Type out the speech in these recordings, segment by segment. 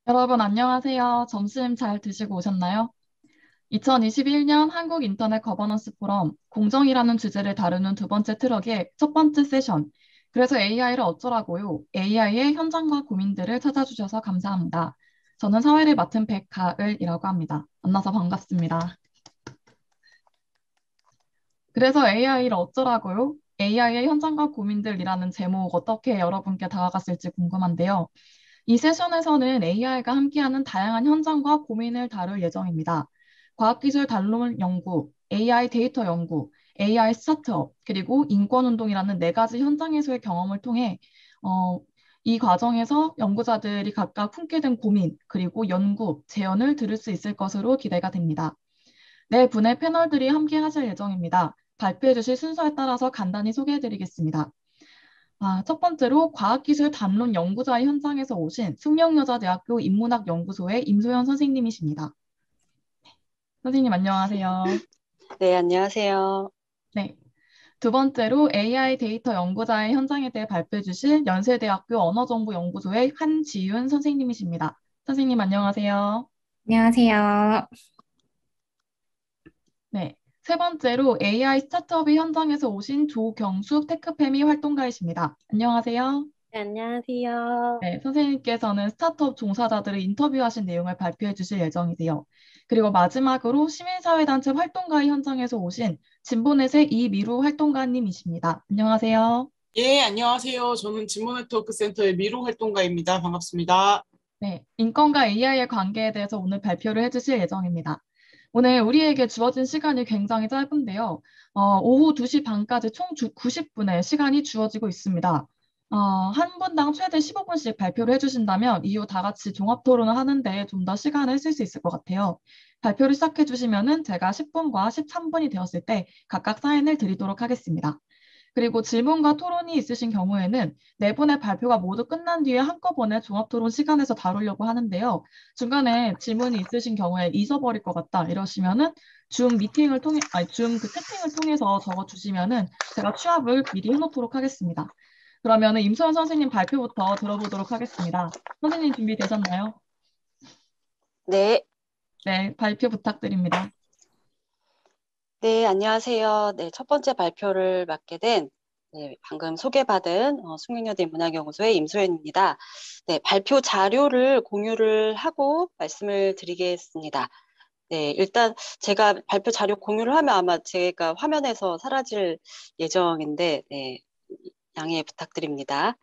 여러분 안녕하세요. 점심 잘 드시고 오셨나요? 2021년 한국 인터넷 거버넌스 포럼 공정이라는 주제를 다루는 두 번째 트럭의 첫 번째 세션. 그래서 AI를 어쩌라고요? AI의 현장과 고민들을 찾아주셔서 감사합니다. 저는 사회를 맡은 백가을이라고 합니다. 만나서 반갑습니다. 그래서 AI를 어쩌라고요? AI의 현장과 고민들이라는 제목 어떻게 여러분께 다가갔을지 궁금한데요. 이 세션에서는 AI가 함께하는 다양한 현장과 고민을 다룰 예정입니다. 과학기술 단론 연구, AI 데이터 연구, AI 스타트업, 그리고 인권운동이라는 네 가지 현장에서의 경험을 통해 어, 이 과정에서 연구자들이 각각 품게 된 고민, 그리고 연구, 재현을 들을 수 있을 것으로 기대가 됩니다. 네 분의 패널들이 함께 하실 예정입니다. 발표해 주실 순서에 따라서 간단히 소개해 드리겠습니다. 첫 번째로 과학기술 담론 연구자의 현장에서 오신 숙명여자대학교 인문학연구소의 임소연 선생님이십니다. 선생님 안녕하세요. 네, 안녕하세요. 네. 두 번째로 AI 데이터 연구자의 현장에 대해 발표해 주실 연세대학교 언어정보연구소의 한지윤 선생님이십니다. 선생님 안녕하세요. 안녕하세요. 네. 세 번째로 AI 스타트업의 현장에서 오신 조경숙 테크페미 활동가이십니다. 안녕하세요. 네, 안녕하세요. 네, 선생님께서는 스타트업 종사자들을 인터뷰하신 내용을 발표해 주실 예정이세요. 그리고 마지막으로 시민사회단체 활동가의 현장에서 오신 진보넷의 이미루 활동가님이십니다. 안녕하세요. 예, 안녕하세요. 저는 진보네트워크센터의 미로 활동가입니다. 반갑습니다. 네, 인권과 AI의 관계에 대해서 오늘 발표를 해주실 예정입니다. 오늘 우리에게 주어진 시간이 굉장히 짧은데요. 오후 2시 반까지 총 90분의 시간이 주어지고 있습니다. 한 분당 최대 15분씩 발표를 해주신다면 이후 다 같이 종합 토론을 하는데 좀 더 시간을 쓸 수 있을 것 같아요. 발표를 시작해 주시면은 제가 10분과 13분이 되었을 때 각각 사인을 드리도록 하겠습니다. 그리고 질문과 토론이 있으신 경우에는 네 분의 발표가 모두 끝난 뒤에 한꺼번에 종합토론 시간에서 다루려고 하는데요. 중간에 질문이 있으신 경우에 잊어버릴 것 같다 이러시면은 줌 그 채팅을 통해서 적어주시면은 제가 취합을 미리 해놓도록 하겠습니다. 그러면은 임소연 선생님 발표부터 들어보도록 하겠습니다. 선생님 준비되셨나요? 네, 네, 발표 부탁드립니다. 네, 안녕하세요. 네, 첫 번째 발표를 맡게 된 방금 소개받은 숙명여대 문학연구소의 임소연입니다. 네, 발표 자료를 공유를 하고 말씀을 드리겠습니다. 네, 일단 제가 발표 자료 공유를 하면 아마 제가 화면에서 사라질 예정인데, 네, 양해 부탁드립니다.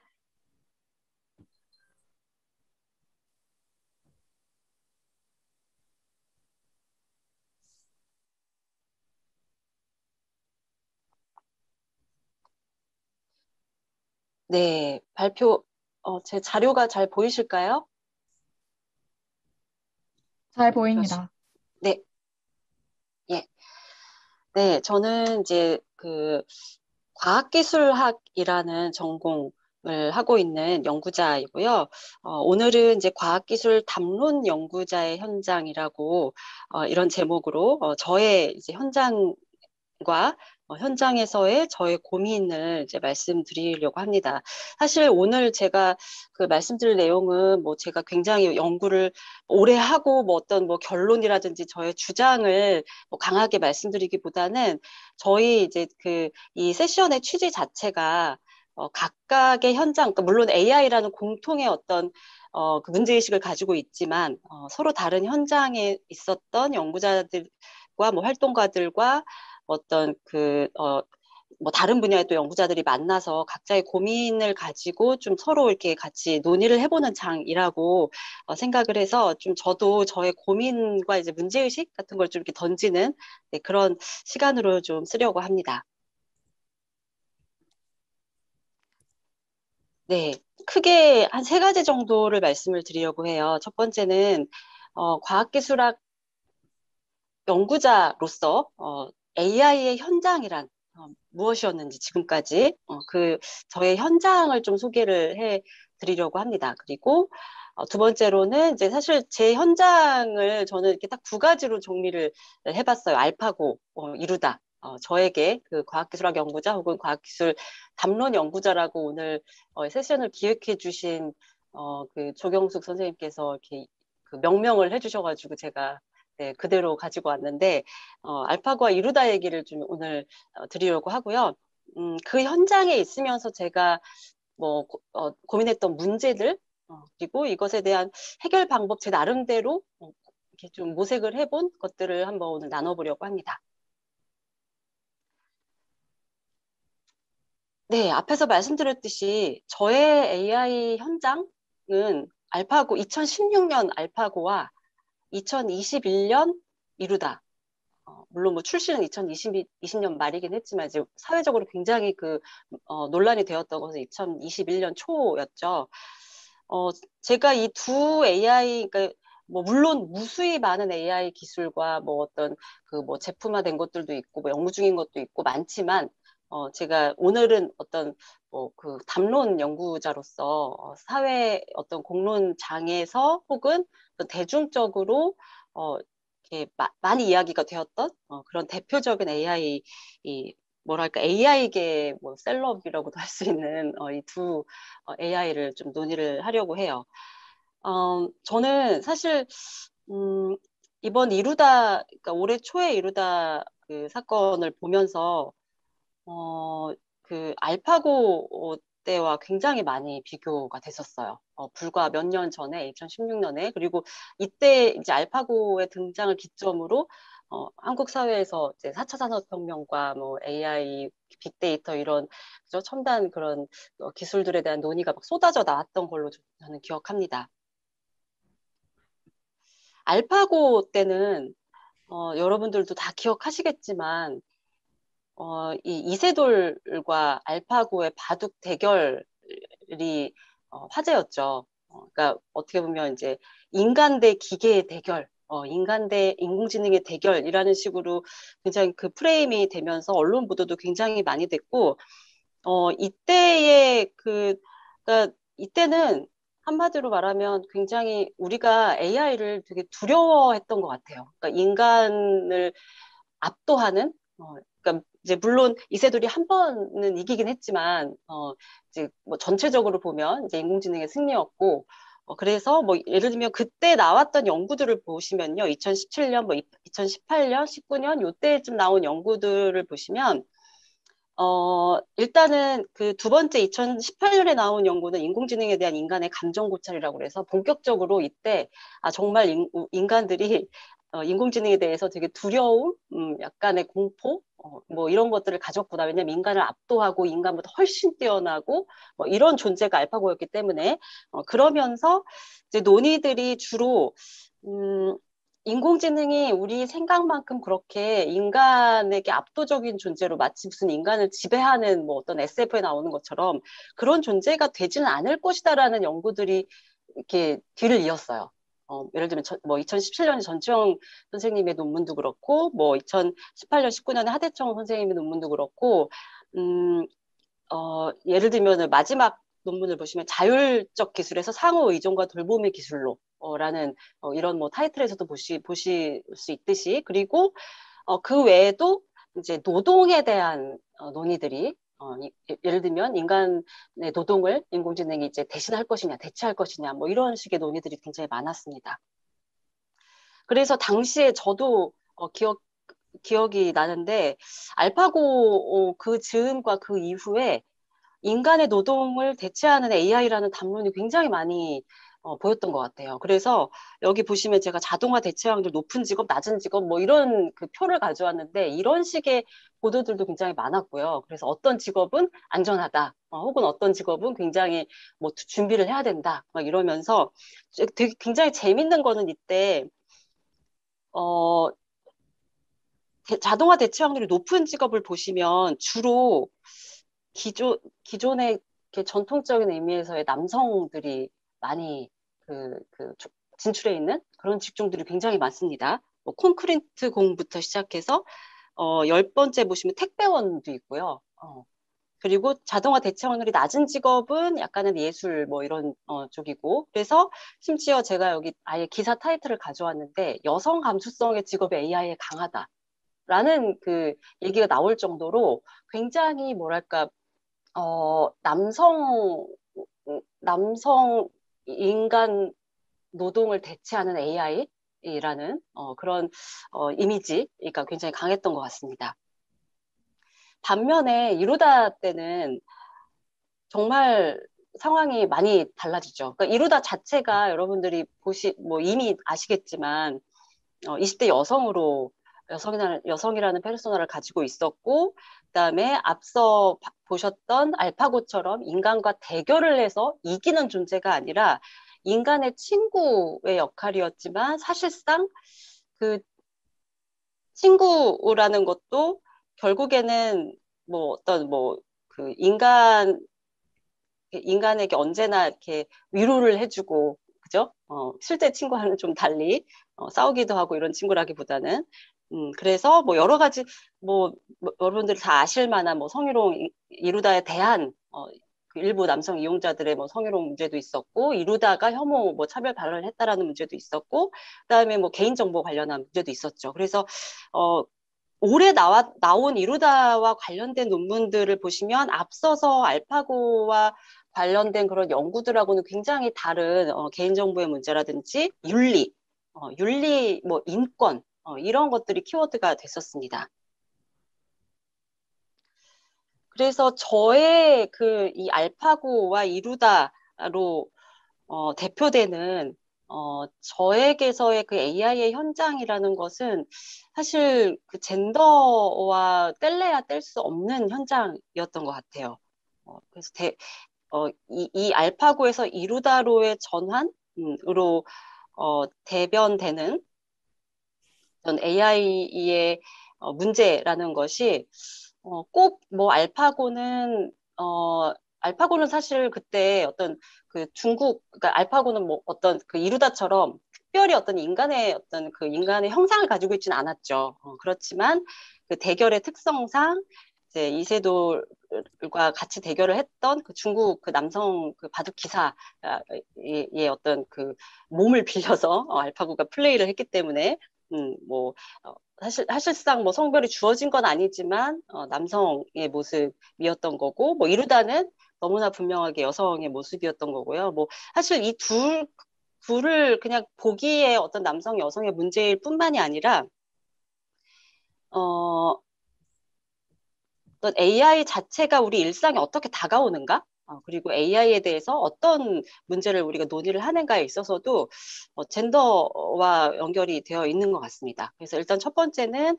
네, 제 자료가 잘 보이실까요? 잘 그러시- 보입니다. 네, 예. 네, 저는 이제 과학기술학이라는 전공을 하고 있는 연구자이고요. 오늘은 이제 과학기술 담론 연구자의 현장이라고 이런 제목으로 저의 이제 현장에서의 저의 고민을 이제 말씀드리려고 합니다. 사실 오늘 제가 그 말씀드릴 내용은 뭐 제가 굉장히 연구를 오래 하고 뭐 어떤 뭐 결론이라든지 저의 주장을 뭐 강하게 말씀드리기보다는 저희 이제 이 세션의 취지 자체가 각각의 현장, 그러니까 물론 AI라는 공통의 어떤 그 문제의식을 가지고 있지만 서로 다른 현장에 있었던 연구자들과 뭐 활동가들과 어떤 뭐 다른 분야의 또 연구자들이 만나서 각자의 고민을 가지고 좀 서로 이렇게 같이 논의를 해보는 장이라고 생각을 해서 좀 저도 저의 고민과 이제 문제의식 같은 걸 좀 이렇게 던지는 네, 그런 시간으로 좀 쓰려고 합니다. 네, 크게 한 세 가지 정도를 말씀을 드리려고 해요. 첫 번째는 과학기술학 연구자로서 AI의 현장이란 무엇이었는지 지금까지 저의 현장을 좀 소개를 해 드리려고 합니다. 그리고 두 번째로는 이제 사실 제 현장을 저는 이렇게 딱 두 가지로 정리를 해봤어요. 알파고 이루다. 저에게 그 과학기술학 연구자 혹은 과학기술 담론 연구자라고 오늘 세션을 기획해 주신 그 조경숙 선생님께서 이렇게 그 명명을 해주셔가지고 제가 네, 그대로 가지고 왔는데 알파고와 이루다 얘기를 좀 오늘 드리려고 하고요. 그 현장에 있으면서 제가 뭐 고민했던 문제들 그리고 이것에 대한 해결 방법 제 나름대로 이렇게 좀 모색을 해본 것들을 한번 오늘 나눠보려고 합니다. 네, 앞에서 말씀드렸듯이 저의 AI 현장은 알파고 2016년 알파고와 2021년 이루다. 물론 뭐 출시는 2020년 말이긴 했지만 이제 사회적으로 굉장히 논란이 되었던 것은 2021년 초였죠. 제가 이 두 AI, 그러니까 뭐 물론 무수히 많은 AI 기술과 뭐 어떤 뭐 제품화된 것들도 있고 뭐 연구 중인 것도 있고 많지만 제가 오늘은 어떤 그 담론 연구자로서 사회 어떤 공론장에서 혹은 대중적으로 이렇게 많이 이야기가 되었던 그런 대표적인 AI 뭐랄까 AI계 뭐 셀럽이라고도 할 수 있는 이 두 AI를 좀 논의를 하려고 해요. 저는 사실 이번 그러니까 올해 초에 이루다 그 사건을 보면서 그 알파고 때와 굉장히 많이 비교가 됐었어요. 불과 몇 년 전에 2016년에 그리고 이때 이제 알파고의 등장을 기점으로 한국 사회에서 이제 4차 산업혁명과 뭐 AI, 빅데이터 이런 그죠? 첨단 그런 기술들에 대한 논의가 막 쏟아져 나왔던 걸로 저는 기억합니다. 알파고 때는 여러분들도 다 기억하시겠지만 이 이세돌과 알파고의 바둑 대결이 화제였죠. 그러니까 어떻게 보면 이제 인간 대 기계의 대결, 인간 대 인공지능의 대결이라는 식으로 굉장히 그 프레임이 되면서 언론 보도도 굉장히 많이 됐고, 이때의 그러니까 이때는 한마디로 말하면 굉장히 우리가 AI를 되게 두려워했던 것 같아요. 그러니까 인간을 압도하는, 그러니까 이제 물론 이세돌이 한 번은 이기긴 했지만, 이제 뭐 전체적으로 보면 이제 인공지능의 승리였고, 그래서 뭐 예를 들면 그때 나왔던 연구들을 보시면요, 2017년, 뭐 2018년, 19년 요때쯤 나온 연구들을 보시면, 일단은 그 두 번째 2018년에 나온 연구는 인공지능에 대한 인간의 감정 고찰이라고 그래서 본격적으로 이때 정말 인간들이 인공지능에 대해서 되게 두려움, 약간의 공포, 뭐 이런 것들을 가졌구나. 왜냐면 인간을 압도하고 인간보다 훨씬 뛰어나고 뭐 이런 존재가 알파고였기 때문에 그러면서 이제 논의들이 주로 인공지능이 우리 생각만큼 그렇게 인간에게 압도적인 존재로 마치 무슨 인간을 지배하는 뭐 어떤 SF에 나오는 것처럼 그런 존재가 되지는 않을 것이다라는 연구들이 이렇게 뒤를 이었어요. 예를 들면 뭐 2017년에 전지영 선생님의 논문도 그렇고 뭐 2018년, 19년에 하대청 선생님의 논문도 그렇고 예를 들면 마지막 논문을 보시면 자율적 기술에서 상호 의존과 돌봄의 기술로 라는 이런 뭐 타이틀에서도 보실 수 있듯이 그리고 그 외에도 이제 노동에 대한 논의들이 예를 들면 인간의 노동을 인공지능이 이제 대신할 것이냐 대체할 것이냐 뭐 이런 식의 논의들이 굉장히 많았습니다. 그래서 당시에 저도 기억이 나는데 알파고 그 즈음과 그 이후에 인간의 노동을 대체하는 AI라는 담론이 굉장히 많이 보였던 것 같아요. 그래서 여기 보시면 제가 자동화 대체 확률 높은 직업, 낮은 직업 뭐 이런 그 표를 가져왔는데 이런 식의 보도들도 굉장히 많았고요. 그래서 어떤 직업은 안전하다, 혹은 어떤 직업은 굉장히 뭐 준비를 해야 된다, 막 이러면서 되게 굉장히 재밌는 거는 이때 자동화 대체 확률이 높은 직업을 보시면 주로 기존의 전통적인 의미에서의 남성들이 많이 진출해 있는 그런 직종들이 굉장히 많습니다. 뭐 콘크리트 공부터 시작해서 10번째 보시면 택배원도 있고요. 그리고 자동화 대체 확률이 낮은 직업은 약간은 예술 뭐 이런 쪽이고 그래서 심지어 제가 여기 아예 기사 타이틀을 가져왔는데 여성 감수성의 직업이 AI에 강하다라는 그 얘기가 나올 정도로 굉장히 뭐랄까 남성 인간 노동을 대체하는 AI라는 그런 이미지가 굉장히 강했던 것 같습니다. 반면에 이루다 때는 정말 상황이 많이 달라지죠. 그러니까 이루다 자체가 여러분들이 이미 아시겠지만 20대 여성이라는 페르소나를 가지고 있었고, 그다음에 앞서 보셨던 알파고처럼 인간과 대결을 해서 이기는 존재가 아니라 인간의 친구의 역할이었지만, 사실상 그 친구라는 것도 결국에는 그 인간에게 언제나 이렇게 위로를 해주고, 그죠? 실제 친구와는 좀 달리 싸우기도 하고 이런 친구라기보다는 그래서 여러 가지 여러분들이 다 아실 만한 성희롱 이루다에 대한 그 일부 남성 이용자들의 성희롱 문제도 있었고, 이루다가 혐오 차별 발언을 했다라는 문제도 있었고, 그다음에 개인정보 관련한 문제도 있었죠. 그래서 올해 나온 이루다와 관련된 논문들을 보시면 앞서서 알파고와 관련된 그런 연구들하고는 굉장히 다른 개인정보의 문제라든지 윤리, 인권 이런 것들이 키워드가 됐었습니다. 그래서 저의 이 알파고와 이루다로 대표되는 저에게서의 그 AI의 현장이라는 것은 사실 그 젠더와 뗄래야 뗄 수 없는 현장이었던 것 같아요. 그래서 이 알파고에서 이루다로의 전환으로 대변되는 어떤 AI의 문제라는 것이 꼭 알파고는 사실 그때 어떤 그 그러니까 알파고는 어떤 그 이루다처럼 특별히 어떤 인간의 형상을 가지고 있지는 않았죠. 그렇지만 그 대결의 특성상 이제 이세돌과 같이 대결을 했던 그 중국 그 남성 그 바둑 기사의 어떤 그 몸을 빌려서 알파고가 플레이를 했기 때문에 사실상 성별이 주어진 건 아니지만 남성의 모습이었던 거고, 이루다는 너무나 분명하게 여성의 모습이었던 거고요. 사실 이 둘을 그냥 보기에 어떤 남성 여성의 문제일 뿐만이 아니라 어떤 AI 자체가 우리 일상에 어떻게 다가오는가, 그리고 AI에 대해서 어떤 문제를 우리가 논의를 하는가에 있어서도 젠더와 연결이 되어 있는 것 같습니다. 그래서 일단 첫 번째는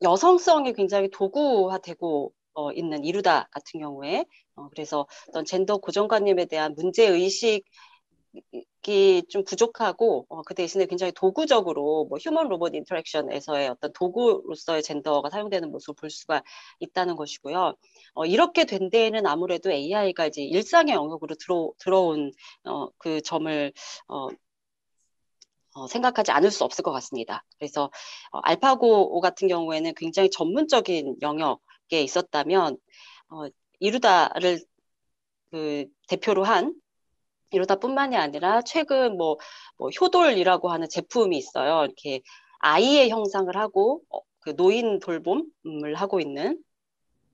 여성성이 굉장히 도구화되고 있는 이루다 같은 경우에 그래서 어떤 젠더 고정관념에 대한 문제의식이 좀 부족하고 그 대신에 굉장히 도구적으로 휴먼 로봇 인터랙션에서의 어떤 도구로서의 젠더가 사용되는 모습을 볼 수가 있다는 것이고요. 이렇게 된 데에는 아무래도 AI가 이제 일상의 영역으로 들어온 그 점을 생각하지 않을 수 없을 것 같습니다. 그래서 알파고 같은 경우에는 굉장히 전문적인 영역에 있었다면 이루다를 그 대표로 한 이루다뿐만이 아니라 최근 효돌이라고 하는 제품이 있어요. 이렇게 아이의 형상을 하고 그 노인 돌봄을 하고 있는,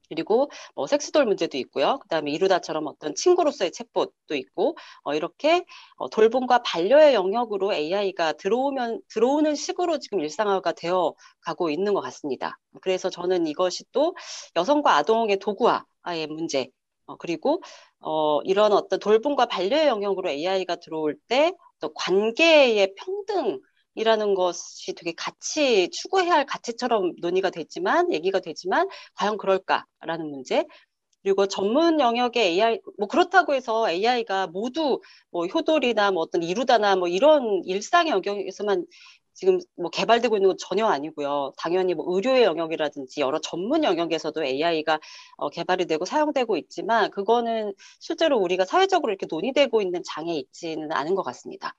그리고 섹스돌 문제도 있고요. 그다음에 이루다처럼 어떤 친구로서의 챗봇도 있고 이렇게 돌봄과 반려의 영역으로 AI가 들어오는 식으로 지금 일상화가 되어 가고 있는 것 같습니다. 그래서 저는 이것이 또 여성과 아동의 도구화의 문제, 그리고 이런 어떤 돌봄과 반려의 영역으로 AI가 들어올 때 또 관계의 평등 이라는 것이 되게 추구해야 할 가치처럼 얘기가 되지만 과연 그럴까라는 문제. 그리고 전문 영역의 AI, 그렇다고 해서 AI가 모두 효돌이나 어떤 이루다나 이런 일상의 영역에서만 지금 개발되고 있는 건 전혀 아니고요. 당연히 의료의 영역이라든지 여러 전문 영역에서도 AI가 개발이 되고 사용되고 있지만, 그거는 실제로 우리가 사회적으로 이렇게 논의되고 있는 장에 있지는 않은 것 같습니다.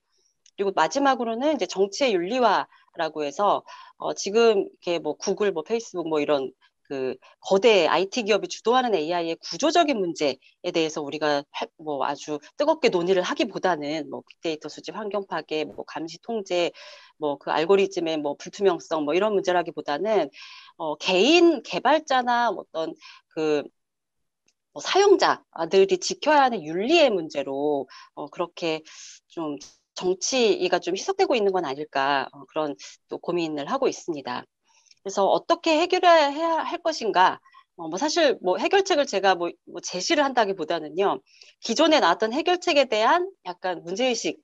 그리고 마지막으로는 이제 정치의 윤리화라고 해서 지금 이렇게 구글, 페이스북 이런 그 거대 IT 기업이 주도하는 AI의 구조적인 문제에 대해서 우리가 아주 뜨겁게 논의를 하기보다는 빅데이터 수집, 환경 파괴, 감시 통제, 그 알고리즘의 불투명성 이런 문제라기보다는 개인 개발자나 어떤 그 사용자들이 지켜야 하는 윤리의 문제로 그렇게 좀 정치가 좀 희석되고 있는 건 아닐까 그런 또 고민을 하고 있습니다. 그래서 어떻게 해결해야 할 것인가? 뭐 사실 뭐 해결책을 제가 뭐 제시를 한다기보다는요, 기존에 나왔던 해결책에 대한 약간 문제의식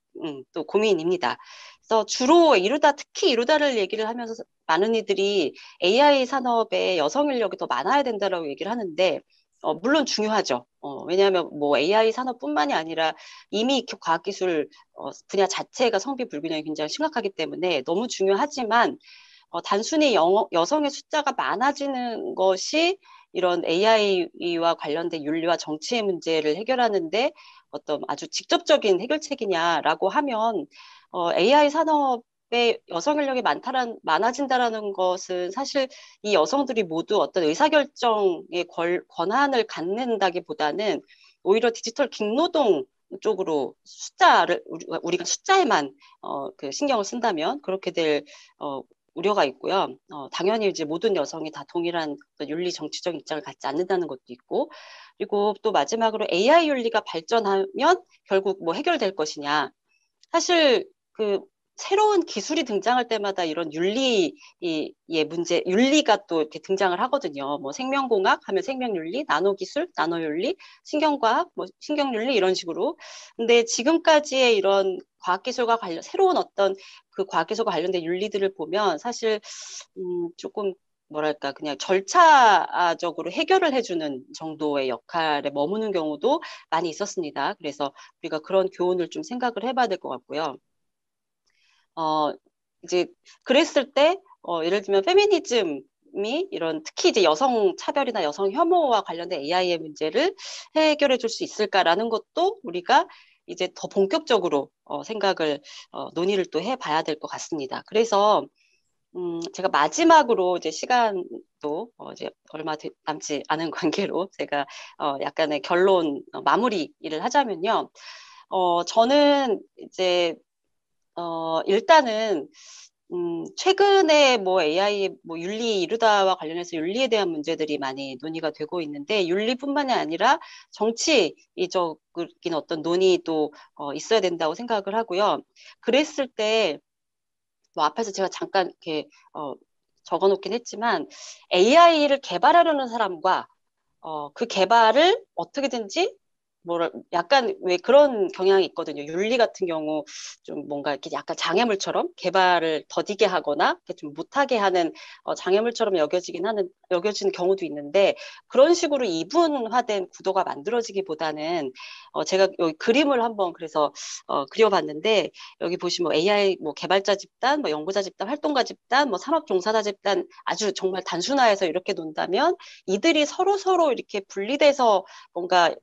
또 고민입니다. 그래서 주로 특히 이루다를 얘기를 하면서 많은 이들이 AI 산업에 여성 인력이 더 많아야 된다라고 얘기를 하는데, 물론 중요하죠. 왜냐하면 뭐 AI 산업뿐만이 아니라 이미 과학기술 분야 자체가 성비 불균형이 굉장히 심각하기 때문에 너무 중요하지만 단순히 여성의 숫자가 많아지는 것이 이런 AI와 관련된 윤리와 정치의 문제를 해결하는데 어떤 아주 직접적인 해결책이냐라고 하면 AI 산업에 여성 인력이 많아진다라는 것은 사실 이 여성들이 모두 어떤 의사결정의 권한을 갖는다기보다는 오히려 디지털 킹노동 쪽으로 우리가 숫자에만 그 신경을 쓴다면 그렇게 될 우려가 있고요. 당연히 이제 모든 여성이 다 동일한 윤리 정치적 입장을 갖지 않는다는 것도 있고, 그리고 또 마지막으로 AI 윤리가 발전하면 결국 뭐 해결될 것이냐. 사실 그 새로운 기술이 등장할 때마다 이런 윤리의 문제, 윤리가 또 이렇게 등장을 하거든요. 뭐 생명공학 하면 생명윤리, 나노기술, 나노윤리, 신경과학, 뭐 신경윤리 이런 식으로. 근데 지금까지의 이런 과학기술과 새로운 어떤 그 과학기술과 관련된 윤리들을 보면 사실 조금 뭐랄까 그냥 절차적으로 해결을 해주는 정도의 역할에 머무는 경우도 많이 있었습니다. 그래서 우리가 그런 교훈을 좀 생각을 해봐야 될 것 같고요. 이제 그랬을 때 예를 들면 페미니즘이 이런 특히 이제 여성 차별이나 여성 혐오와 관련된 AI의 문제를 해결해 줄 수 있을까라는 것도 우리가 이제 더 본격적으로 생각을 논의를 또 해봐야 될 것 같습니다. 그래서 제가 마지막으로 이제 시간도 이제 얼마 남지 않은 관계로 제가 약간의 결론 마무리 일을 하자면요. 저는 이제 일단은 최근에 뭐 AI 뭐 윤리 이루다와 관련해서 윤리에 대한 문제들이 많이 논의가 되고 있는데 윤리뿐만이 아니라 정치적인 어떤 논의도 있어야 된다고 생각을 하고요. 그랬을 때 뭐 앞에서 제가 잠깐 이렇게 적어놓긴 했지만 AI를 개발하려는 사람과 그 개발을 어떻게든지 약간 왜 그런 경향이 있거든요. 윤리 같은 경우 좀 뭔가 이렇게 약간 장애물처럼 개발을 더디게 하거나 이렇게 좀 못하게 하는 장애물처럼 여겨지는 경우도 있는데 그런 식으로 이분화된 구도가 만들어지기보다는 제가 여기 그림을 한번 그래서 그려봤는데 여기 보시면 AI 뭐 개발자 집단, 뭐 연구자 집단, 활동가 집단, 뭐 산업 종사자 집단 아주 정말 단순화해서 이렇게 논다면 이들이 서로 이렇게 분리돼서 뭔가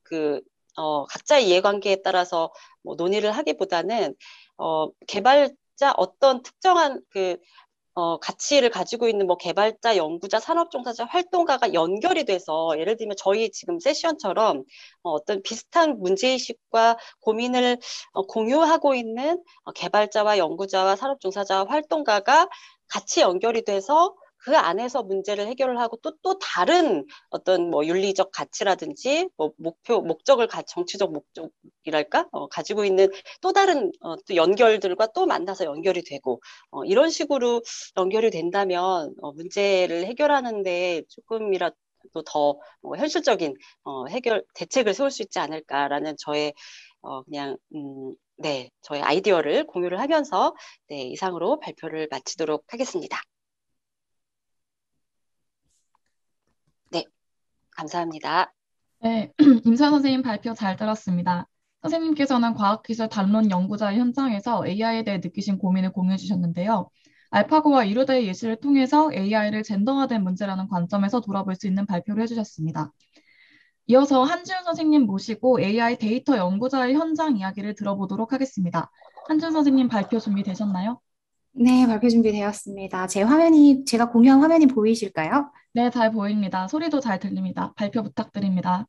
각자의 이해관계에 따라서 뭐 논의를 하기보다는 개발자 어떤 특정한 가치를 가지고 있는 뭐 개발자, 연구자, 산업종사자, 활동가가 연결이 돼서 예를 들면 저희 지금 세션처럼 어떤 비슷한 문제의식과 고민을 공유하고 있는 개발자와 연구자와 산업종사자와 활동가가 같이 연결이 돼서 그 안에서 문제를 해결을 하고 또 다른 어떤 뭐 윤리적 가치라든지 뭐 정치적 목적이랄까 가지고 있는 또 다른 또 연결들과 또 만나서 연결이 되고 이런 식으로 연결이 된다면 문제를 해결하는데 조금이라도 더 현실적인 대책을 세울 수 있지 않을까라는 저의 그냥 네, 저의 아이디어를 공유를 하면서 네, 이상으로 발표를 마치도록 하겠습니다. 네, 감사합니다. 네, 임사 선생님 발표 잘 들었습니다. 선생님께서는 과학기술 담론 연구자의 현장에서 AI에 대해 느끼신 고민을 공유해 주셨는데요. 알파고와 이루다의 예시를 통해서 AI를 젠더화된 문제라는 관점에서 돌아볼 수 있는 발표를 해주셨습니다. 이어서 한지훈 선생님 모시고 AI 데이터 연구자의 현장 이야기를 들어보도록 하겠습니다. 한지훈 선생님 발표 준비되셨나요? 네, 발표 준비되었습니다. 제가 공유한 화면이 보이실까요? 네, 잘 보입니다. 소리도 잘 들립니다. 발표 부탁드립니다.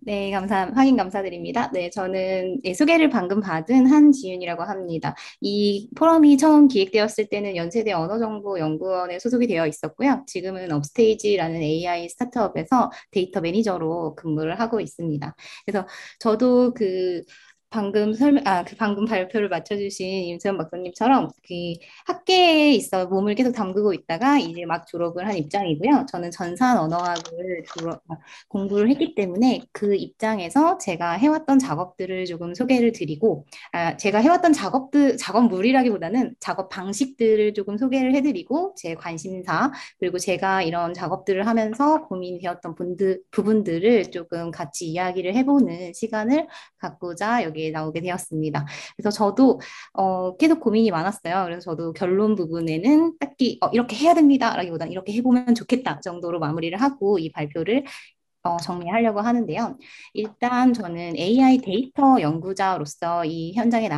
네, 확인 감사드립니다. 네, 저는 소개를 방금 받은 한지윤이라고 합니다. 이 포럼이 처음 기획되었을 때는 연세대 언어정보연구원에 소속이 되어 있었고요. 지금은 업스테이지라는 AI 스타트업에서 데이터 매니저로 근무를 하고 있습니다. 그래서 저도 방금 발표를 맞춰주신 임수연 박사님처럼 그 학계에 있어 몸을 계속 담그고 있다가 이제 막 졸업을 한 입장이고요. 저는 전산 언어학을 공부를 했기 때문에 그 입장에서 제가 해왔던 작업들을 조금 소개를 드리고, 제가 해왔던 작업물이라기보다는 작업 방식들을 조금 소개를 해드리고, 제 관심사, 그리고 제가 이런 작업들을 하면서 고민되었던 부분들을 조금 같이 이야기를 해보는 시간을 갖고자 여기에 나오게 되었습니다. 그래서 저도 계속 고민이 많았어요. 그래서 저도 결론 부분에는 딱히 이렇게 해야 됩니다라기보다는 이렇게 해보면 좋겠다 정도로 마무리를 하고 이 발표를 정리하려고 하는데요. 일단 저는 AI 데이터 연구자로서 이 현장을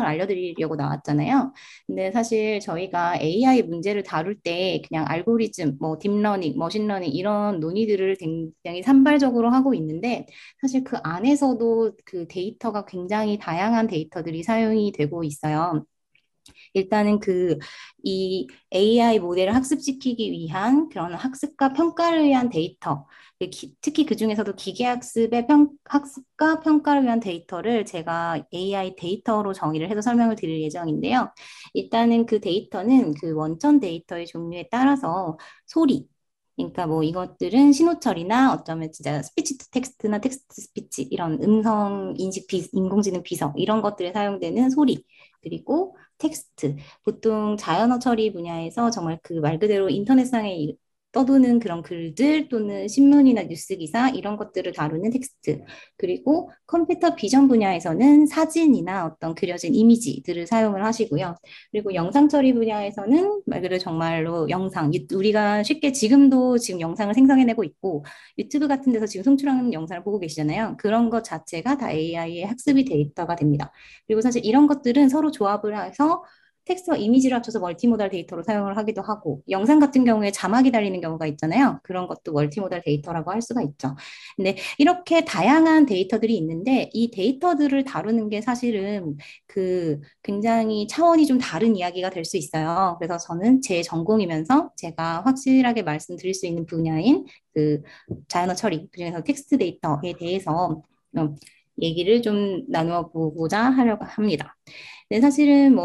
알려드리려고 나왔잖아요. 근데 사실 저희가 AI 문제를 다룰 때 그냥 알고리즘, 뭐 딥러닝, 머신러닝 이런 논의들을 굉장히 산발적으로 하고 있는데 사실 그 안에서도 그 데이터가 굉장히 다양한 데이터들이 사용이 되고 있어요. 일단은 이 AI 모델을 학습시키기 위한 그런 학습과 평가를 위한 데이터, 특히 그 중에서도 기계학습의 학습과 평가를 위한 데이터를 제가 AI 데이터로 정의를 해서 설명을 드릴 예정인데요. 일단은 그 데이터는 그 원천 데이터의 종류에 따라서 소리, 그러니까 뭐 이것들은 신호 처리나 어쩌면 진짜 스피치 투 텍스트나 텍스트 투 스피치 이런 음성 인식 인공지능 비서 이런 것들에 사용되는 소리, 그리고 텍스트, 보통 자연어 처리 분야에서 정말 그 말 그대로 인터넷상에 떠도는 그런 글들 또는 신문이나 뉴스 기사 이런 것들을 다루는 텍스트, 그리고 컴퓨터 비전 분야에서는 사진이나 어떤 그려진 이미지들을 사용을 하시고요. 그리고 영상 처리 분야에서는 말 그대로 정말로 영상, 우리가 쉽게 지금 영상을 생성해내고 있고 유튜브 같은 데서 지금 송출하는 영상을 보고 계시잖아요. 그런 것 자체가 다 AI의 학습이 데이터가 됩니다. 그리고 사실 이런 것들은 서로 조합을 해서 텍스트와 이미지를 합쳐서 멀티모달 데이터로 사용을 하기도 하고, 영상 같은 경우에 자막이 달리는 경우가 있잖아요. 그런 것도 멀티모달 데이터라고 할 수가 있죠. 근데 이렇게 다양한 데이터들이 있는데 이 데이터들을 다루는 게 사실은 굉장히 차원이 좀 다른 이야기가 될 수 있어요. 그래서 저는 제 전공이면서 제가 확실하게 말씀드릴 수 있는 분야인 자연어 처리, 그중에서 텍스트 데이터에 대해서 얘기를 좀 나누어 보고자 하려고 합니다. 근데 사실은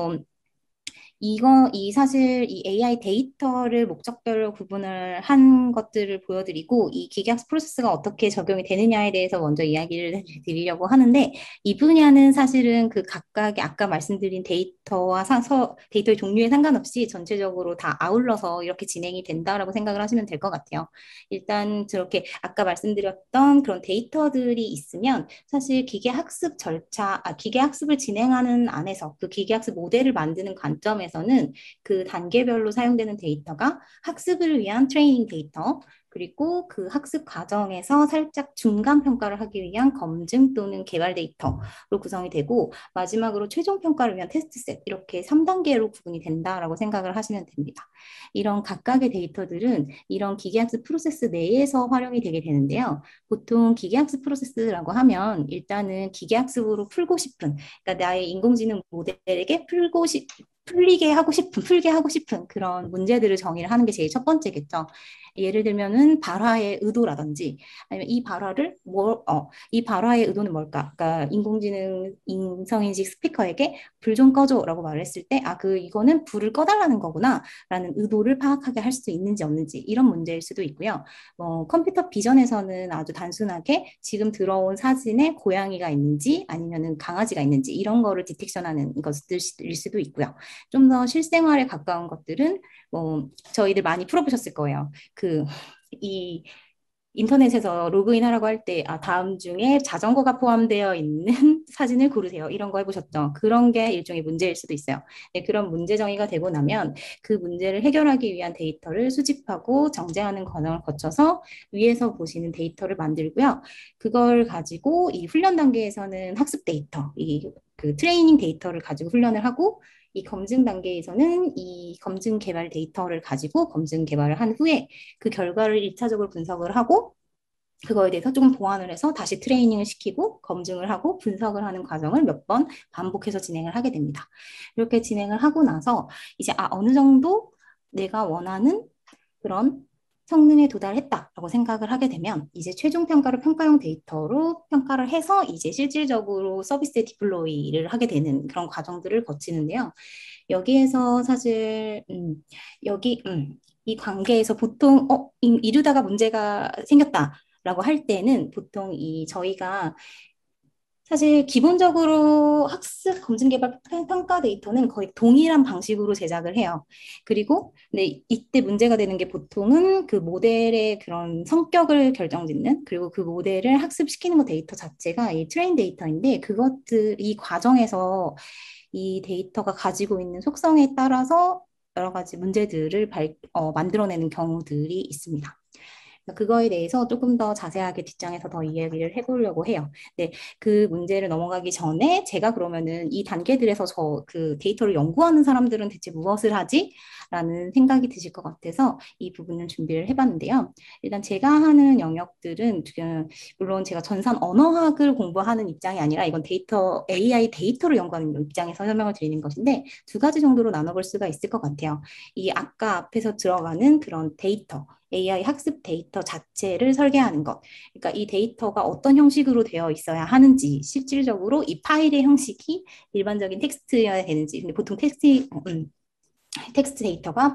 사실 이 AI 데이터를 목적별로 구분을 한 것들을 보여드리고 이 기계학습 프로세스가 어떻게 적용이 되느냐에 대해서 먼저 이야기를 드리려고 하는데, 이 분야는 사실은 그 각각의 아까 말씀드린 데이터의 종류에 상관없이 전체적으로 다 아울러서 이렇게 진행이 된다라고 생각을 하시면 될 것 같아요. 일단 저렇게 아까 말씀드렸던 그런 데이터들이 있으면 사실 기계학습을 진행하는 안에서 그 기계학습 모델을 만드는 관점에서는 그 단계별로 사용되는 데이터가 학습을 위한 트레이닝 데이터, 그리고 그 학습 과정에서 살짝 중간 평가를 하기 위한 검증 또는 개발 데이터로 구성이 되고, 마지막으로 최종 평가를 위한 테스트 셋, 이렇게 3단계로 구분이 된다라고 생각을 하시면 됩니다. 이런 각각의 데이터들은 이런 기계학습 프로세스 내에서 활용이 되게 되는데요. 보통 기계학습 프로세스라고 하면 일단은 기계학습으로 그러니까 나의 인공지능 모델에게 풀게 하고 싶은 그런 문제들을 정의를 하는 게 제일 첫 번째겠죠. 예를 들면은 발화의 의도라든지, 아니면 이 발화의 의도는 뭘까? 그러니까 인성인식 스피커에게 불 좀 꺼줘라고 말을 했을 때, 이거는 불을 꺼달라는 거구나라는 의도를 파악하게 할 수 있는지 없는지, 이런 문제일 수도 있고요. 컴퓨터 비전에서는 아주 단순하게 지금 들어온 사진에 고양이가 있는지 아니면은 강아지가 있는지 이런 거를 디텍션하는 것들일 수도 있고요. 좀 더 실생활에 가까운 것들은 저희들 많이 풀어보셨을 거예요. 이 인터넷에서 로그인하라고 할 때, 다음 중에 자전거가 포함되어 있는 사진을 고르세요. 이런 거 해보셨죠? 그런 게 일종의 문제일 수도 있어요. 네, 그런 문제 정의가 되고 나면 그 문제를 해결하기 위한 데이터를 수집하고 정제하는 과정을 거쳐서 위에서 보시는 데이터를 만들고요. 그걸 가지고 이 훈련 단계에서는 학습 데이터, 그 트레이닝 데이터를 가지고 훈련을 하고, 이 검증 단계에서는 이 검증 개발 데이터를 가지고 검증 개발을 한 후에 그 결과를 1차적으로 분석을 하고 그거에 대해서 조금 보완을 해서 다시 트레이닝을 시키고 검증을 하고 분석을 하는 과정을 몇 번 반복해서 진행을 하게 됩니다. 이렇게 진행을 하고 나서 이제 어느 정도 내가 원하는 그런 성능에 도달했다라고 생각을 하게 되면 이제 최종 평가를 평가용 데이터로 평가를 해서 이제 실질적으로 서비스에 디플로이를 하게 되는 그런 과정들을 거치는데요. 여기에서 사실 여기 이 관계에서 보통 이루다가 문제가 생겼다라고 할 때는 보통 이 저희가 사실 기본적으로 학습 검증 개발 평가 데이터는 거의 동일한 방식으로 제작을 해요. 그리고 근데 이때 문제가 되는 게 보통은 그 모델의 그런 성격을 결정짓는 그리고 그 모델을 학습시키는 것 데이터 자체가 이 트레인 데이터인데 그것들 이 과정에서 이 데이터가 가지고 있는 속성에 따라서 여러 가지 문제들을 만들어내는 경우들이 있습니다. 그거에 대해서 조금 더 자세하게 뒷장에서 더 이야기를 해보려고 해요. 네, 그 문제를 넘어가기 전에 제가 그러면은 이 단계들에서 저 그 데이터를 연구하는 사람들은 대체 무엇을 하지? 라는 생각이 드실 것 같아서 이 부분을 준비를 해봤는데요. 일단 제가 하는 영역들은 지금 물론 제가 전산 언어학을 공부하는 입장이 아니라 이건 데이터, AI 데이터를 연구하는 입장에서 설명을 드리는 것인데 두 가지 정도로 나눠볼 수가 있을 것 같아요. 이 아까 앞에서 들어가는 그런 데이터, AI 학습 데이터 자체를 설계하는 것. 그러니까 이 데이터가 어떤 형식으로 되어 있어야 하는지, 실질적으로 이 파일의 형식이 일반적인 텍스트여야 되는지, 근데 보통 텍스트 데이터가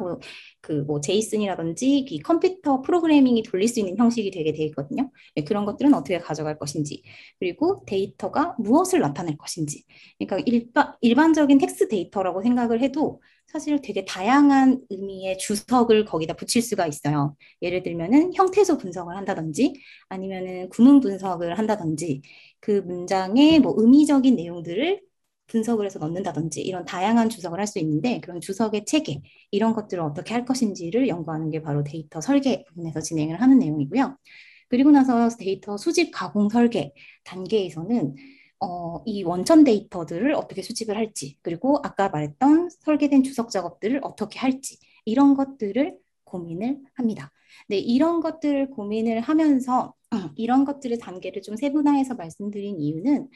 뭐 제이슨이라든지 이 컴퓨터 프로그래밍이 돌릴 수 있는 형식이 되게 돼 있거든요. 네, 그런 것들은 어떻게 가져갈 것인지, 그리고 데이터가 무엇을 나타낼 것인지. 그러니까 일반적인 텍스트 데이터라고 생각을 해도 사실 되게 다양한 의미의 주석을 거기다 붙일 수가 있어요. 예를 들면은 형태소 분석을 한다든지 아니면은 구문 분석을 한다든지 그 문장의 뭐 의미적인 내용들을 분석을 해서 넣는다든지 이런 다양한 주석을 할 수 있는데 그런 주석의 체계 이런 것들을 어떻게 할 것인지를 연구하는 게 바로 데이터 설계 부분에서 진행을 하는 내용이고요. 그리고 나서 데이터 수집 가공 설계 단계에서는 이 원천 데이터들을 어떻게 수집을 할지, 그리고 아까 말했던 설계된 주석 작업들을 어떻게 할지, 이런 것들을 고민을 합니다. 네, 이런 것들을 고민을 하면서 이런 것들의 단계를 좀 세분화해서 말씀드린 이유는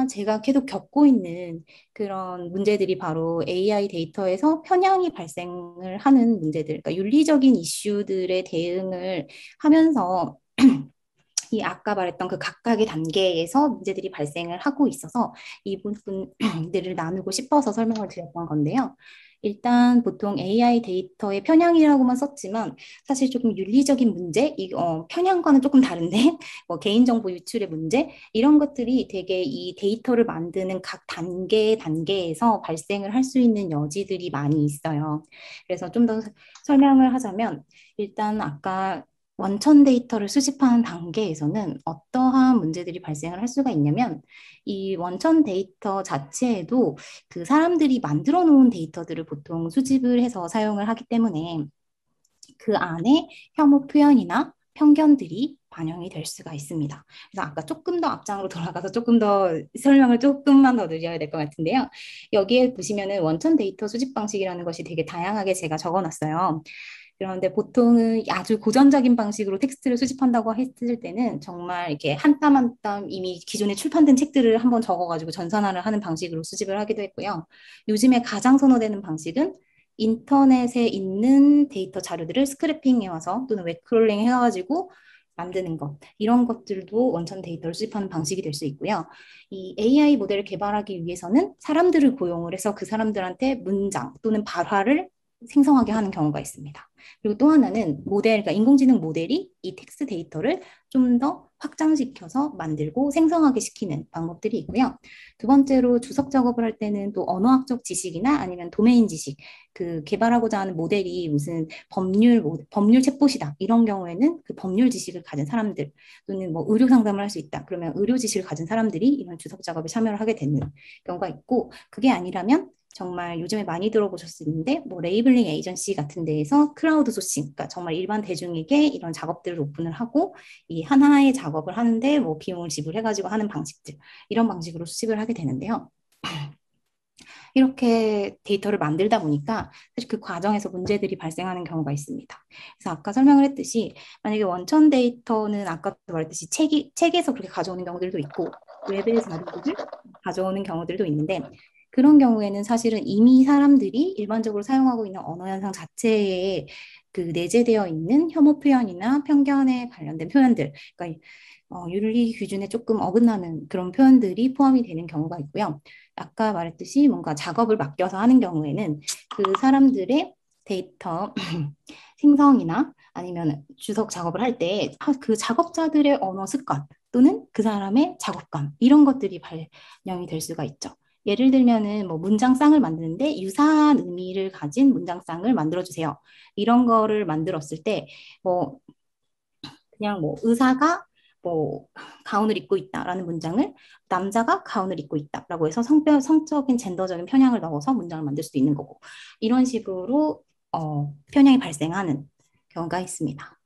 제가 계속 겪고 있는 그런 문제들이 바로 AI 데이터에서 편향이 발생을 하는 문제들, 그러니까 윤리적인 이슈들에 대응을 하면서 이 아까 말했던 그 각각의 단계에서 문제들이 발생을 하고 있어서 이 부분들을 나누고 싶어서 설명을 드렸던 건데요. 일단 보통 AI 데이터의 편향이라고만 썼지만 사실 조금 윤리적인 문제, 편향과는 조금 다른데 뭐 개인정보 유출의 문제 이런 것들이 되게 이 데이터를 만드는 각 단계에서 발생을 할 수 있는 여지들이 많이 있어요. 그래서 좀 더 설명을 하자면 일단 아까 원천 데이터를 수집하는 단계에서는 어떠한 문제들이 발생을 할 수가 있냐면 이 원천 데이터 자체에도 그 사람들이 만들어 놓은 데이터들을 보통 수집을 해서 사용을 하기 때문에 그 안에 혐오 표현이나 편견들이 반영이 될 수가 있습니다. 그래서 아까 조금 더 앞장으로 돌아가서 조금 더 설명을 조금만 더 드려야 될 것 같은데요. 여기에 보시면은 원천 데이터 수집 방식이라는 것이 되게 다양하게 제가 적어놨어요. 그런데 보통은 아주 고전적인 방식으로 텍스트를 수집한다고 했을 때는 정말 이렇게 한 땀 한 땀 이미 기존에 출판된 책들을 한번 적어가지고 전산화를 하는 방식으로 수집을 하기도 했고요. 요즘에 가장 선호되는 방식은 인터넷에 있는 데이터 자료들을 스크래핑 해와서 또는 웹크롤링 해가지고 만드는 것 이런 것들도 원천 데이터를 수집하는 방식이 될 수 있고요. 이 AI 모델을 개발하기 위해서는 사람들을 고용을 해서 그 사람들한테 문장 또는 발화를 생성하게 하는 경우가 있습니다. 그리고 또 하나는 그러니까 인공지능 모델이 이 텍스트 데이터를 좀 더 확장시켜서 만들고 생성하게 시키는 방법들이 있고요. 두 번째로 주석 작업을 할 때는 또 언어학적 지식이나 아니면 도메인 지식, 그 개발하고자 하는 모델이 무슨 법률 챗봇이다. 이런 경우에는 그 법률 지식을 가진 사람들 또는 뭐 의료 상담을 할 수 있다. 그러면 의료 지식을 가진 사람들이 이런 주석 작업에 참여를 하게 되는 경우가 있고 그게 아니라면 정말 요즘에 많이 들어보셨는데 뭐 레이블링 에이전시 같은 데에서 크라우드 소싱, 그러니까 정말 일반 대중에게 이런 작업들을 오픈을 하고 이 하나의 작업을 하는데 뭐 비용을 지불해가지고 하는 방식들 이런 방식으로 수집을 하게 되는데요. 이렇게 데이터를 만들다 보니까 사실 그 과정에서 문제들이 발생하는 경우가 있습니다. 그래서 아까 설명을 했듯이 만약에 원천 데이터는 아까 말했듯이 책에서 그렇게 가져오는 경우들도 있고 웹의 자료들을 가져오는 경우들도 있는데 그런 경우에는 사실은 이미 사람들이 일반적으로 사용하고 있는 언어 현상 자체에 그 내재되어 있는 혐오 표현이나 편견에 관련된 표현들, 그러니까 윤리 기준에 조금 어긋나는 그런 표현들이 포함이 되는 경우가 있고요. 아까 말했듯이 뭔가 작업을 맡겨서 하는 경우에는 그 사람들의 데이터 생성이나 아니면 주석 작업을 할 때 그 작업자들의 언어 습관 또는 그 사람의 작업감 이런 것들이 반영이 될 수가 있죠. 예를 들면은 뭐 문장쌍을 만드는데 유사한 의미를 가진 문장쌍을 만들어 주세요. 이런 거를 만들었을 때 뭐 그냥 뭐 의사가 뭐 가운을 입고 있다라는 문장을 남자가 가운을 입고 있다라고 해서 성적인 젠더적인 편향을 넣어서 문장을 만들 수도 있는 거고 이런 식으로 편향이 발생하는 경우가 있습니다.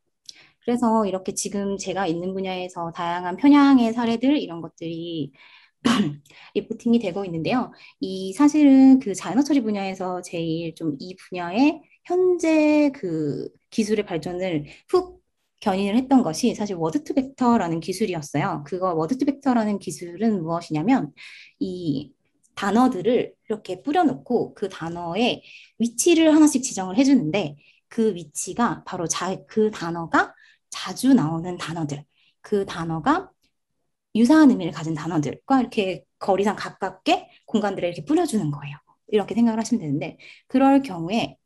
그래서 이렇게 지금 제가 있는 분야에서 다양한 편향의 사례들 이런 것들이 리포팅이 되고 있는데요. 이 사실은 그 자연어 처리 분야에서 제일 좀 이 분야의 현재 그 기술의 발전을 훅 견인을 했던 것이 사실 워드 투 벡터라는 기술이었어요. 그거 워드 투 벡터라는 기술은 무엇이냐면 이 단어들을 이렇게 뿌려놓고 그 단어의 위치를 하나씩 지정을 해주는데 그 위치가 바로 그 단어가 자주 나오는 단어들, 그 단어가 유사한 의미를 가진 단어들과 이렇게 거리상 가깝게 공간들에 이렇게 뿌려주는 거예요. 이렇게 생각을 하시면 되는데 그럴 경우에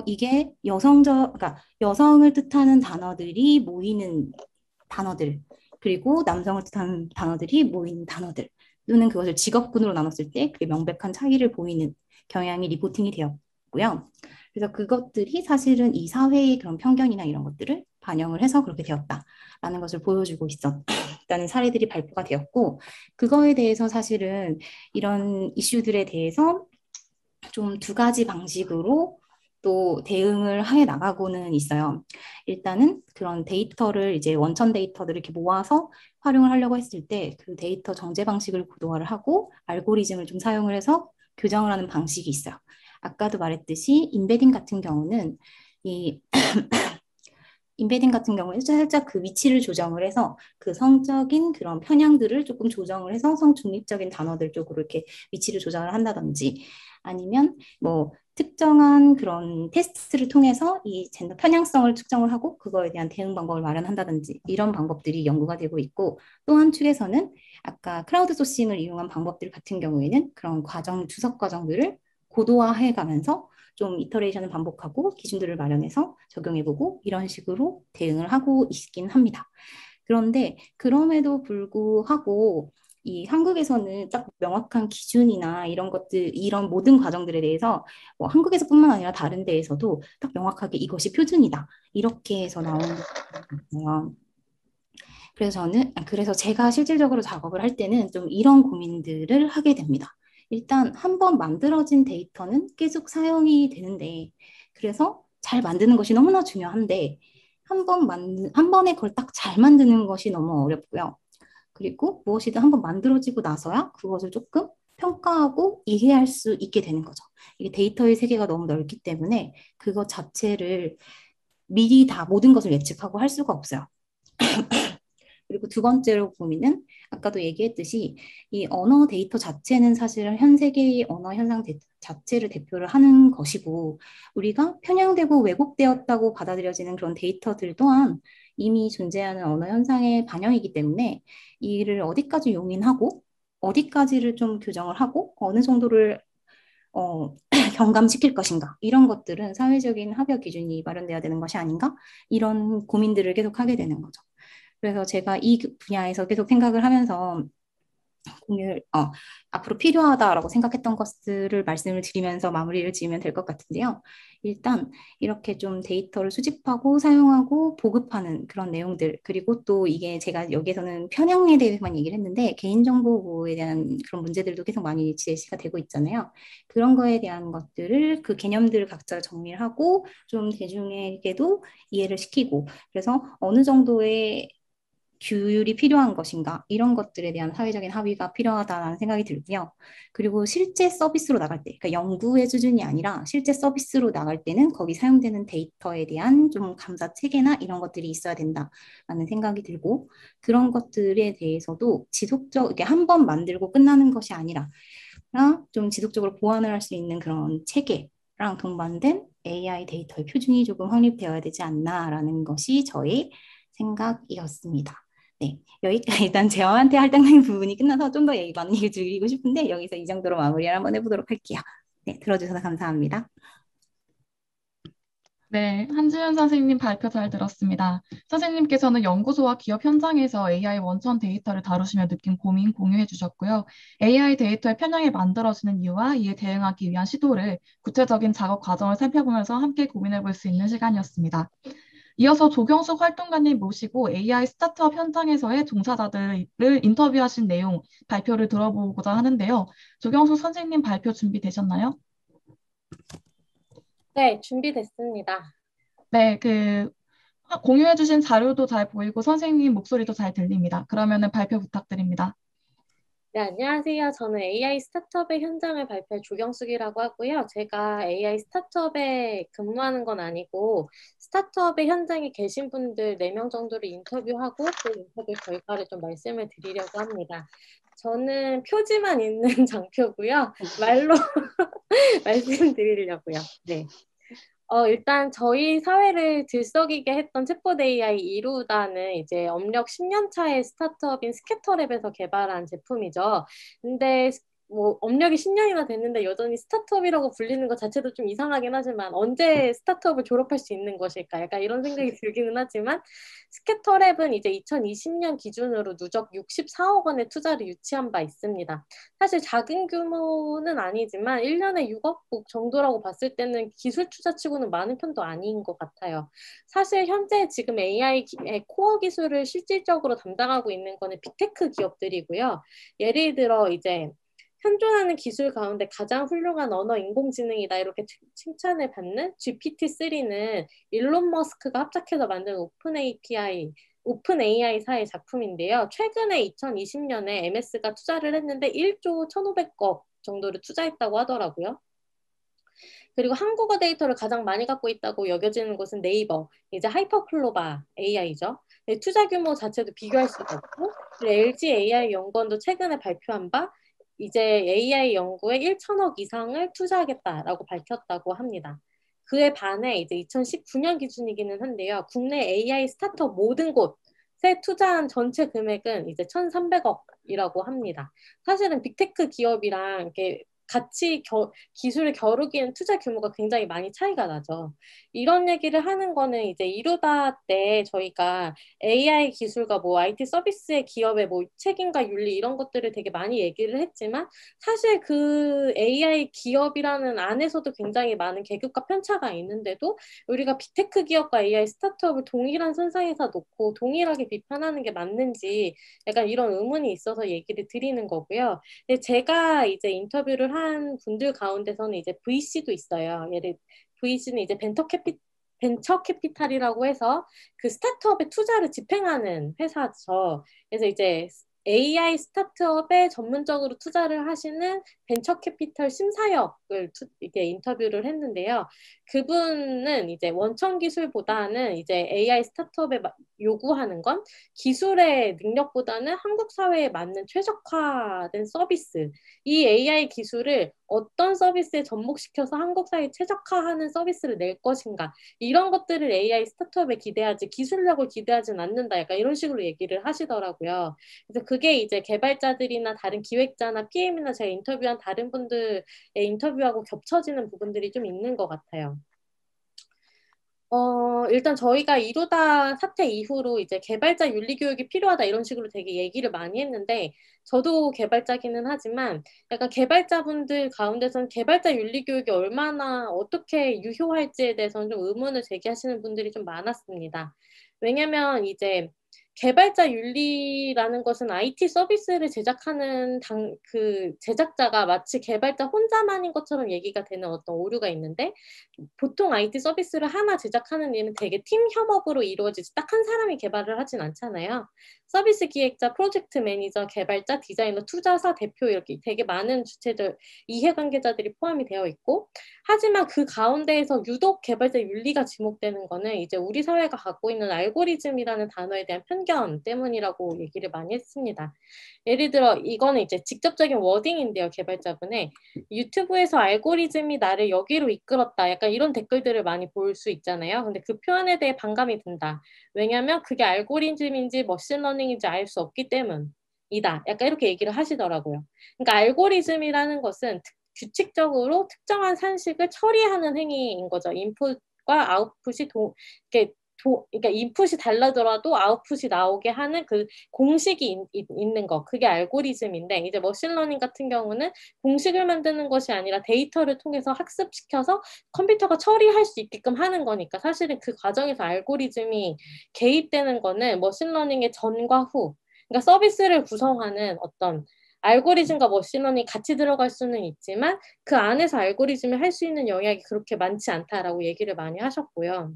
이게 그러니까 여성을 뜻하는 단어들이 모이는 단어들, 그리고 남성을 뜻하는 단어들이 모이는 단어들, 또는 그것을 직업군으로 나눴을 때 그게 명백한 차이를 보이는 경향이 리포팅이 되었고요. 그래서 그것들이 사실은 이 사회의 그런 편견이나 이런 것들을 반영을 해서 그렇게 되었다라는 것을 보여주고 있었다는 사례들이 발표가 되었고, 그거에 대해서 사실은 이런 이슈들에 대해서 좀 두 가지 방식으로 또 대응을 해 나가고는 있어요. 일단은 그런 데이터를 이제 원천 데이터들을 이렇게 모아서 활용을 하려고 했을 때 그 데이터 정제 방식을 고도화를 하고 알고리즘을 좀 사용을 해서 교정을 하는 방식이 있어요. 아까도 말했듯이 인베딩 같은 경우는 이 인베딩 같은 경우에 살짝 그 위치를 조정을 해서 그 성적인 그런 편향들을 조금 조정을 해서 성중립적인 단어들 쪽으로 이렇게 위치를 조정을 한다든지 아니면 뭐 특정한 그런 테스트를 통해서 이 젠더 편향성을 측정을 하고 그거에 대한 대응 방법을 마련한다든지 이런 방법들이 연구가 되고 있고 또 한 축에서는 아까 크라우드 소싱을 이용한 방법들 같은 경우에는 그런 주석 과정들을 고도화해 가면서 좀 이터레이션을 반복하고 기준들을 마련해서 적용해보고 이런 식으로 대응을 하고 있긴 합니다. 그런데 그럼에도 불구하고 이 한국에서는 딱 명확한 기준이나 이런 것들, 이런 모든 과정들에 대해서 뭐 한국에서뿐만 아니라 다른 데에서도 딱 명확하게 이것이 표준이다. 이렇게 해서 나오는 거예요. 그래서 제가 실질적으로 작업을 할 때는 좀 이런 고민들을 하게 됩니다. 일단 한 번 만들어진 데이터는 계속 사용이 되는데, 그래서 잘 만드는 것이 너무나 중요한데, 한 번에 그걸 딱 잘 만드는 것이 너무 어렵고요. 그리고 무엇이든 한 번 만들어지고 나서야 그것을 조금 평가하고 이해할 수 있게 되는 거죠. 이게 데이터의 세계가 너무 넓기 때문에 그것 자체를 미리 다 모든 것을 예측하고 할 수가 없어요. 그리고 두 번째로 고민은 아까도 얘기했듯이 이 언어 데이터 자체는 사실 현 세계의 언어 현상 자체를 대표를 하는 것이고 우리가 편향되고 왜곡되었다고 받아들여지는 그런 데이터들 또한 이미 존재하는 언어 현상의 반영이기 때문에 이를 어디까지 용인하고 어디까지를 좀 교정을 하고 어느 정도를 경감시킬 것인가 이런 것들은 사회적인 합의 기준이 마련돼야 되는 것이 아닌가 이런 고민들을 계속 하게 되는 거죠. 그래서 제가 이 분야에서 계속 생각을 하면서 앞으로 필요하다라고 생각했던 것들을 말씀을 드리면서 마무리를 지으면 될 것 같은데요. 일단 이렇게 좀 데이터를 수집하고 사용하고 보급하는 그런 내용들 그리고 또 이게 제가 여기에서는 편향에 대해서만 얘기를 했는데 개인정보 보호에 대한 그런 문제들도 계속 많이 제시가 되고 있잖아요. 그런 거에 대한 것들을 그 개념들을 각자 정리를 하고 좀 대중에게도 이해를 시키고 그래서 어느 정도의 규율이 필요한 것인가 이런 것들에 대한 사회적인 합의가 필요하다는 생각이 들고요. 그리고 실제 서비스로 나갈 때, 그러니까 연구의 수준이 아니라 실제 서비스로 나갈 때는 거기 사용되는 데이터에 대한 좀 감사 체계나 이런 것들이 있어야 된다라는 생각이 들고 그런 것들에 대해서도 지속적 이게 한 번 만들고 끝나는 것이 아니라 좀 지속적으로 보완을 할 수 있는 그런 체계랑 동반된 AI 데이터의 표준이 조금 확립되어야 되지 않나라는 것이 저의 생각이었습니다. 네, 여기까지 일단 저한테 할당된 부분이 끝나서 좀 더 많은 얘기 드리고 싶은데 여기서 이 정도로 마무리를 한번 해보도록 할게요. 네, 들어주셔서 감사합니다. 네, 한지윤 선생님 발표 잘 들었습니다. 선생님께서는 연구소와 기업 현장에서 AI 원천 데이터를 다루시며 느낀 고민 공유해 주셨고요. AI 데이터의 편향이 만들어지는 이유와 이에 대응하기 위한 시도를 구체적인 작업 과정을 살펴보면서 함께 고민해 볼 수 있는 시간이었습니다. 이어서 조경숙 활동가님 모시고 AI 스타트업 현장에서의 종사자들을 인터뷰하신 내용 발표를 들어보고자 하는데요. 조경숙 선생님 발표 준비되셨나요? 네, 준비됐습니다. 네, 공유해주신 자료도 잘 보이고 선생님 목소리도 잘 들립니다. 그러면은 발표 부탁드립니다. 네, 안녕하세요. 저는 AI 스타트업의 현장을 발표할 조경숙이라고 하고요. 제가 AI 스타트업에 근무하는 건 아니고 스타트업의 현장에 계신 분들 4명 정도를 인터뷰하고 그 인터뷰 결과를 좀 말씀을 드리려고 합니다. 저는 표지만 있는 장표고요. 말로 말씀드리려고요. 네. 일단 저희 사회를 들썩이게 했던 챗봇 AI 이루다는 이제 업력 10년 차의 스타트업인 스캐터랩에서 개발한 제품이죠. 근데 뭐 업력이 10년이나 됐는데 여전히 스타트업이라고 불리는 것 자체도 좀 이상하긴 하지만 언제 스타트업을 졸업할 수 있는 것일까? 약간 이런 생각이 들기는 하지만 스캐터랩은 이제 2020년 기준으로 누적 64억 원의 투자를 유치한 바 있습니다. 사실 작은 규모는 아니지만 1년에 6억 불 정도라고 봤을 때는 기술 투자치고는 많은 편도 아닌 것 같아요. 사실 현재 지금 AI의 코어 기술을 실질적으로 담당하고 있는 거는 빅테크 기업들이고요. 예를 들어 이제 현존하는 기술 가운데 가장 훌륭한 언어 인공지능이다 이렇게 칭찬을 받는 GPT-3는 일론 머스크가 합작해서 만든 오픈 AI사의 작품인데요. 최근에 2020년에 MS가 투자를 했는데 1조 1,500억 정도를 투자했다고 하더라고요. 그리고 한국어 데이터를 가장 많이 갖고 있다고 여겨지는 곳은 네이버, 이제 하이퍼클로바 AI죠. 투자 규모 자체도 비교할 수가 없고, LG AI 연구원도 최근에 발표한 바 이제 AI 연구에 1천억 이상을 투자하겠다라고 밝혔다고 합니다. 그에 반해 이제 2019년 기준이기는 한데요. 국내 AI 스타트업 모든 곳에 투자한 전체 금액은 이제 1,300억이라고 합니다. 사실은 빅테크 기업이랑 이렇게 같이 기술을 겨루기엔 투자 규모가 굉장히 많이 차이가 나죠. 이런 얘기를 하는 거는 이제 이루다 때 저희가 AI 기술과 뭐 IT 서비스의 기업의 뭐 책임과 윤리 이런 것들을 되게 많이 얘기를 했지만 사실 그 AI 기업이라는 안에서도 굉장히 많은 계급과 편차가 있는데도 우리가 빅테크 기업과 AI 스타트업을 동일한 선상에서 놓고 동일하게 비판하는 게 맞는지 약간 이런 의문이 있어서 얘기를 드리는 거고요. 근데 제가 이제 인터뷰를 한 분들 가운데서는 이제 VC도 있어요. VC는 이제 벤처 캐피탈이라고 해서 그 스타트업에 투자를 집행하는 회사죠. 그래서 이제 AI 스타트업에 전문적으로 투자를 하시는 벤처 캐피털 심사역을 이렇게 인터뷰를 했는데요. 그분은 이제 원천 기술보다는 이제 AI 스타트업에 요구하는 건 기술의 능력보다는 한국 사회에 맞는 최적화된 서비스, 이 AI 기술을 어떤 서비스에 접목시켜서 한국 사회에 최적화하는 서비스를 낼 것인가, 이런 것들을 AI 스타트업에 기대하지 기술력을 기대하진 않는다. 약간 이런 식으로 얘기를 하시더라고요. 그래서 그게 이제 개발자들이나 다른 기획자나 PM이나 제가 인터뷰한 다른 분들의 인터뷰하고 겹쳐지는 부분들이 좀 있는 것 같아요. 일단 저희가 이루다 사태 이후로 이제 개발자 윤리 교육이 필요하다 이런 식으로 되게 얘기를 많이 했는데 저도 개발자기는 하지만 약간 개발자분들 가운데서는 개발자 윤리 교육이 얼마나 어떻게 유효할지에 대해서는 좀 의문을 제기하시는 분들이 좀 많았습니다. 왜냐면 이제 개발자 윤리라는 것은 IT 서비스를 제작하는 그 제작자가 마치 개발자 혼자만인 것처럼 얘기가 되는 어떤 오류가 있는데 보통 IT 서비스를 하나 제작하는 일은 되게 팀 협업으로 이루어지지 딱 한 사람이 개발을 하진 않잖아요. 서비스 기획자, 프로젝트 매니저, 개발자, 디자이너, 투자사, 대표 이렇게 되게 많은 주체들, 이해관계자들이 포함이 되어 있고 하지만 그 가운데에서 유독 개발자 윤리가 지목되는 거는 이제 우리 사회가 갖고 있는 알고리즘이라는 단어에 대한 편견 편견 때문이라고 얘기를 많이 했습니다. 예를 들어 이거는 이제 직접적인 워딩인데요. 개발자분의 유튜브에서 알고리즘이 나를 여기로 이끌었다. 약간 이런 댓글들을 많이 볼 수 있잖아요. 근데 그 표현에 대해 반감이 든다. 왜냐하면 그게 알고리즘인지 머신러닝인지 알 수 없기 때문이다. 약간 이렇게 얘기를 하시더라고요. 그러니까 알고리즘이라는 것은 규칙적으로 특정한 산식을 처리하는 행위인 거죠. 인풋과 아웃풋이 그러니까 인풋이 달라더라도 아웃풋이 나오게 하는 그 공식이 있는 거. 그게 알고리즘인데 이제 머신러닝 같은 경우는 공식을 만드는 것이 아니라 데이터를 통해서 학습시켜서 컴퓨터가 처리할 수 있게끔 하는 거니까 사실은 그 과정에서 알고리즘이 개입되는 거는 머신러닝의 전과 후 그러니까 서비스를 구성하는 어떤 알고리즘과 머신러닝이 같이 들어갈 수는 있지만 그 안에서 알고리즘이 할 수 있는 영역이 그렇게 많지 않다라고 얘기를 많이 하셨고요.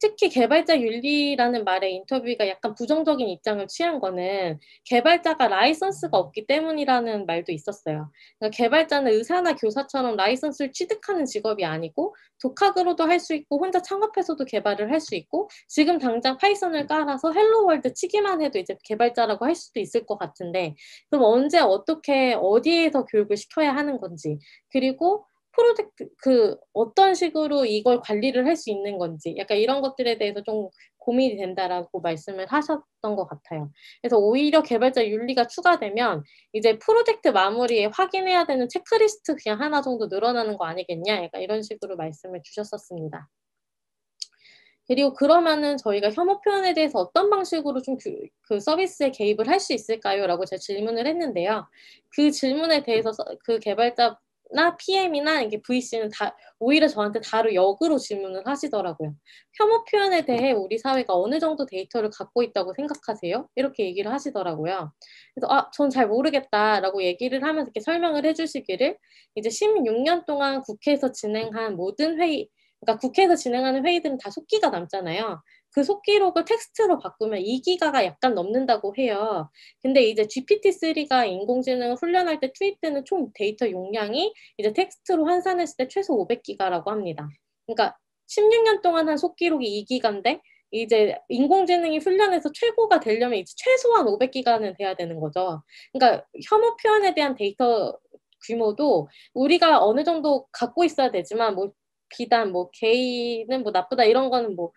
특히 개발자 윤리라는 말에 인터뷰가 약간 부정적인 입장을 취한 거는 개발자가 라이선스가 없기 때문이라는 말도 있었어요. 그러니까 개발자는 의사나 교사처럼 라이선스를 취득하는 직업이 아니고 독학으로도 할 수 있고 혼자 창업해서도 개발을 할 수 있고 지금 당장 파이썬을 깔아서 헬로 월드 치기만 해도 이제 개발자라고 할 수도 있을 것 같은데 그럼 언제 어떻게 어디에서 교육을 시켜야 하는 건지 그리고 프로젝트 어떤 식으로 이걸 관리를 할 수 있는 건지 약간 이런 것들에 대해서 좀 고민이 된다라고 말씀을 하셨던 것 같아요. 그래서 오히려 개발자 윤리가 추가되면 이제 프로젝트 마무리에 확인해야 되는 체크리스트 그냥 하나 정도 늘어나는 거 아니겠냐 약간 이런 식으로 말씀을 주셨었습니다. 그리고 그러면은 저희가 혐오 표현에 대해서 어떤 방식으로 좀 그 서비스에 개입을 할 수 있을까요? 라고 제가 질문을 했는데요. 그 질문에 대해서 그 개발자나 PM이나 이게 VC는 다 오히려 저한테 다루 역으로 질문을 하시더라고요. 혐오 표현에 대해 우리 사회가 어느 정도 데이터를 갖고 있다고 생각하세요? 이렇게 얘기를 하시더라고요. 그래서 전 잘 모르겠다라고 얘기를 하면서 이렇게 설명을 해주시기를 이제 16년 동안 국회에서 진행한 모든 회의 그러니까 국회에서 진행하는 회의들은 다 속기가 남잖아요. 그 속기록을 텍스트로 바꾸면 2기가가 약간 넘는다고 해요. 근데 이제 GPT-3가 인공지능을 훈련할 때 투입되는 총 데이터 용량이 이제 텍스트로 환산했을 때 최소 500기가라고 합니다. 그러니까 16년 동안 한 속기록이 2기가인데 이제 인공지능이 훈련해서 최고가 되려면 이제 최소한 500기가는 돼야 되는 거죠. 그러니까 혐오 표현에 대한 데이터 규모도 우리가 어느 정도 갖고 있어야 되지만 뭐 비단 뭐 게이는 뭐 나쁘다 이런 거는 뭐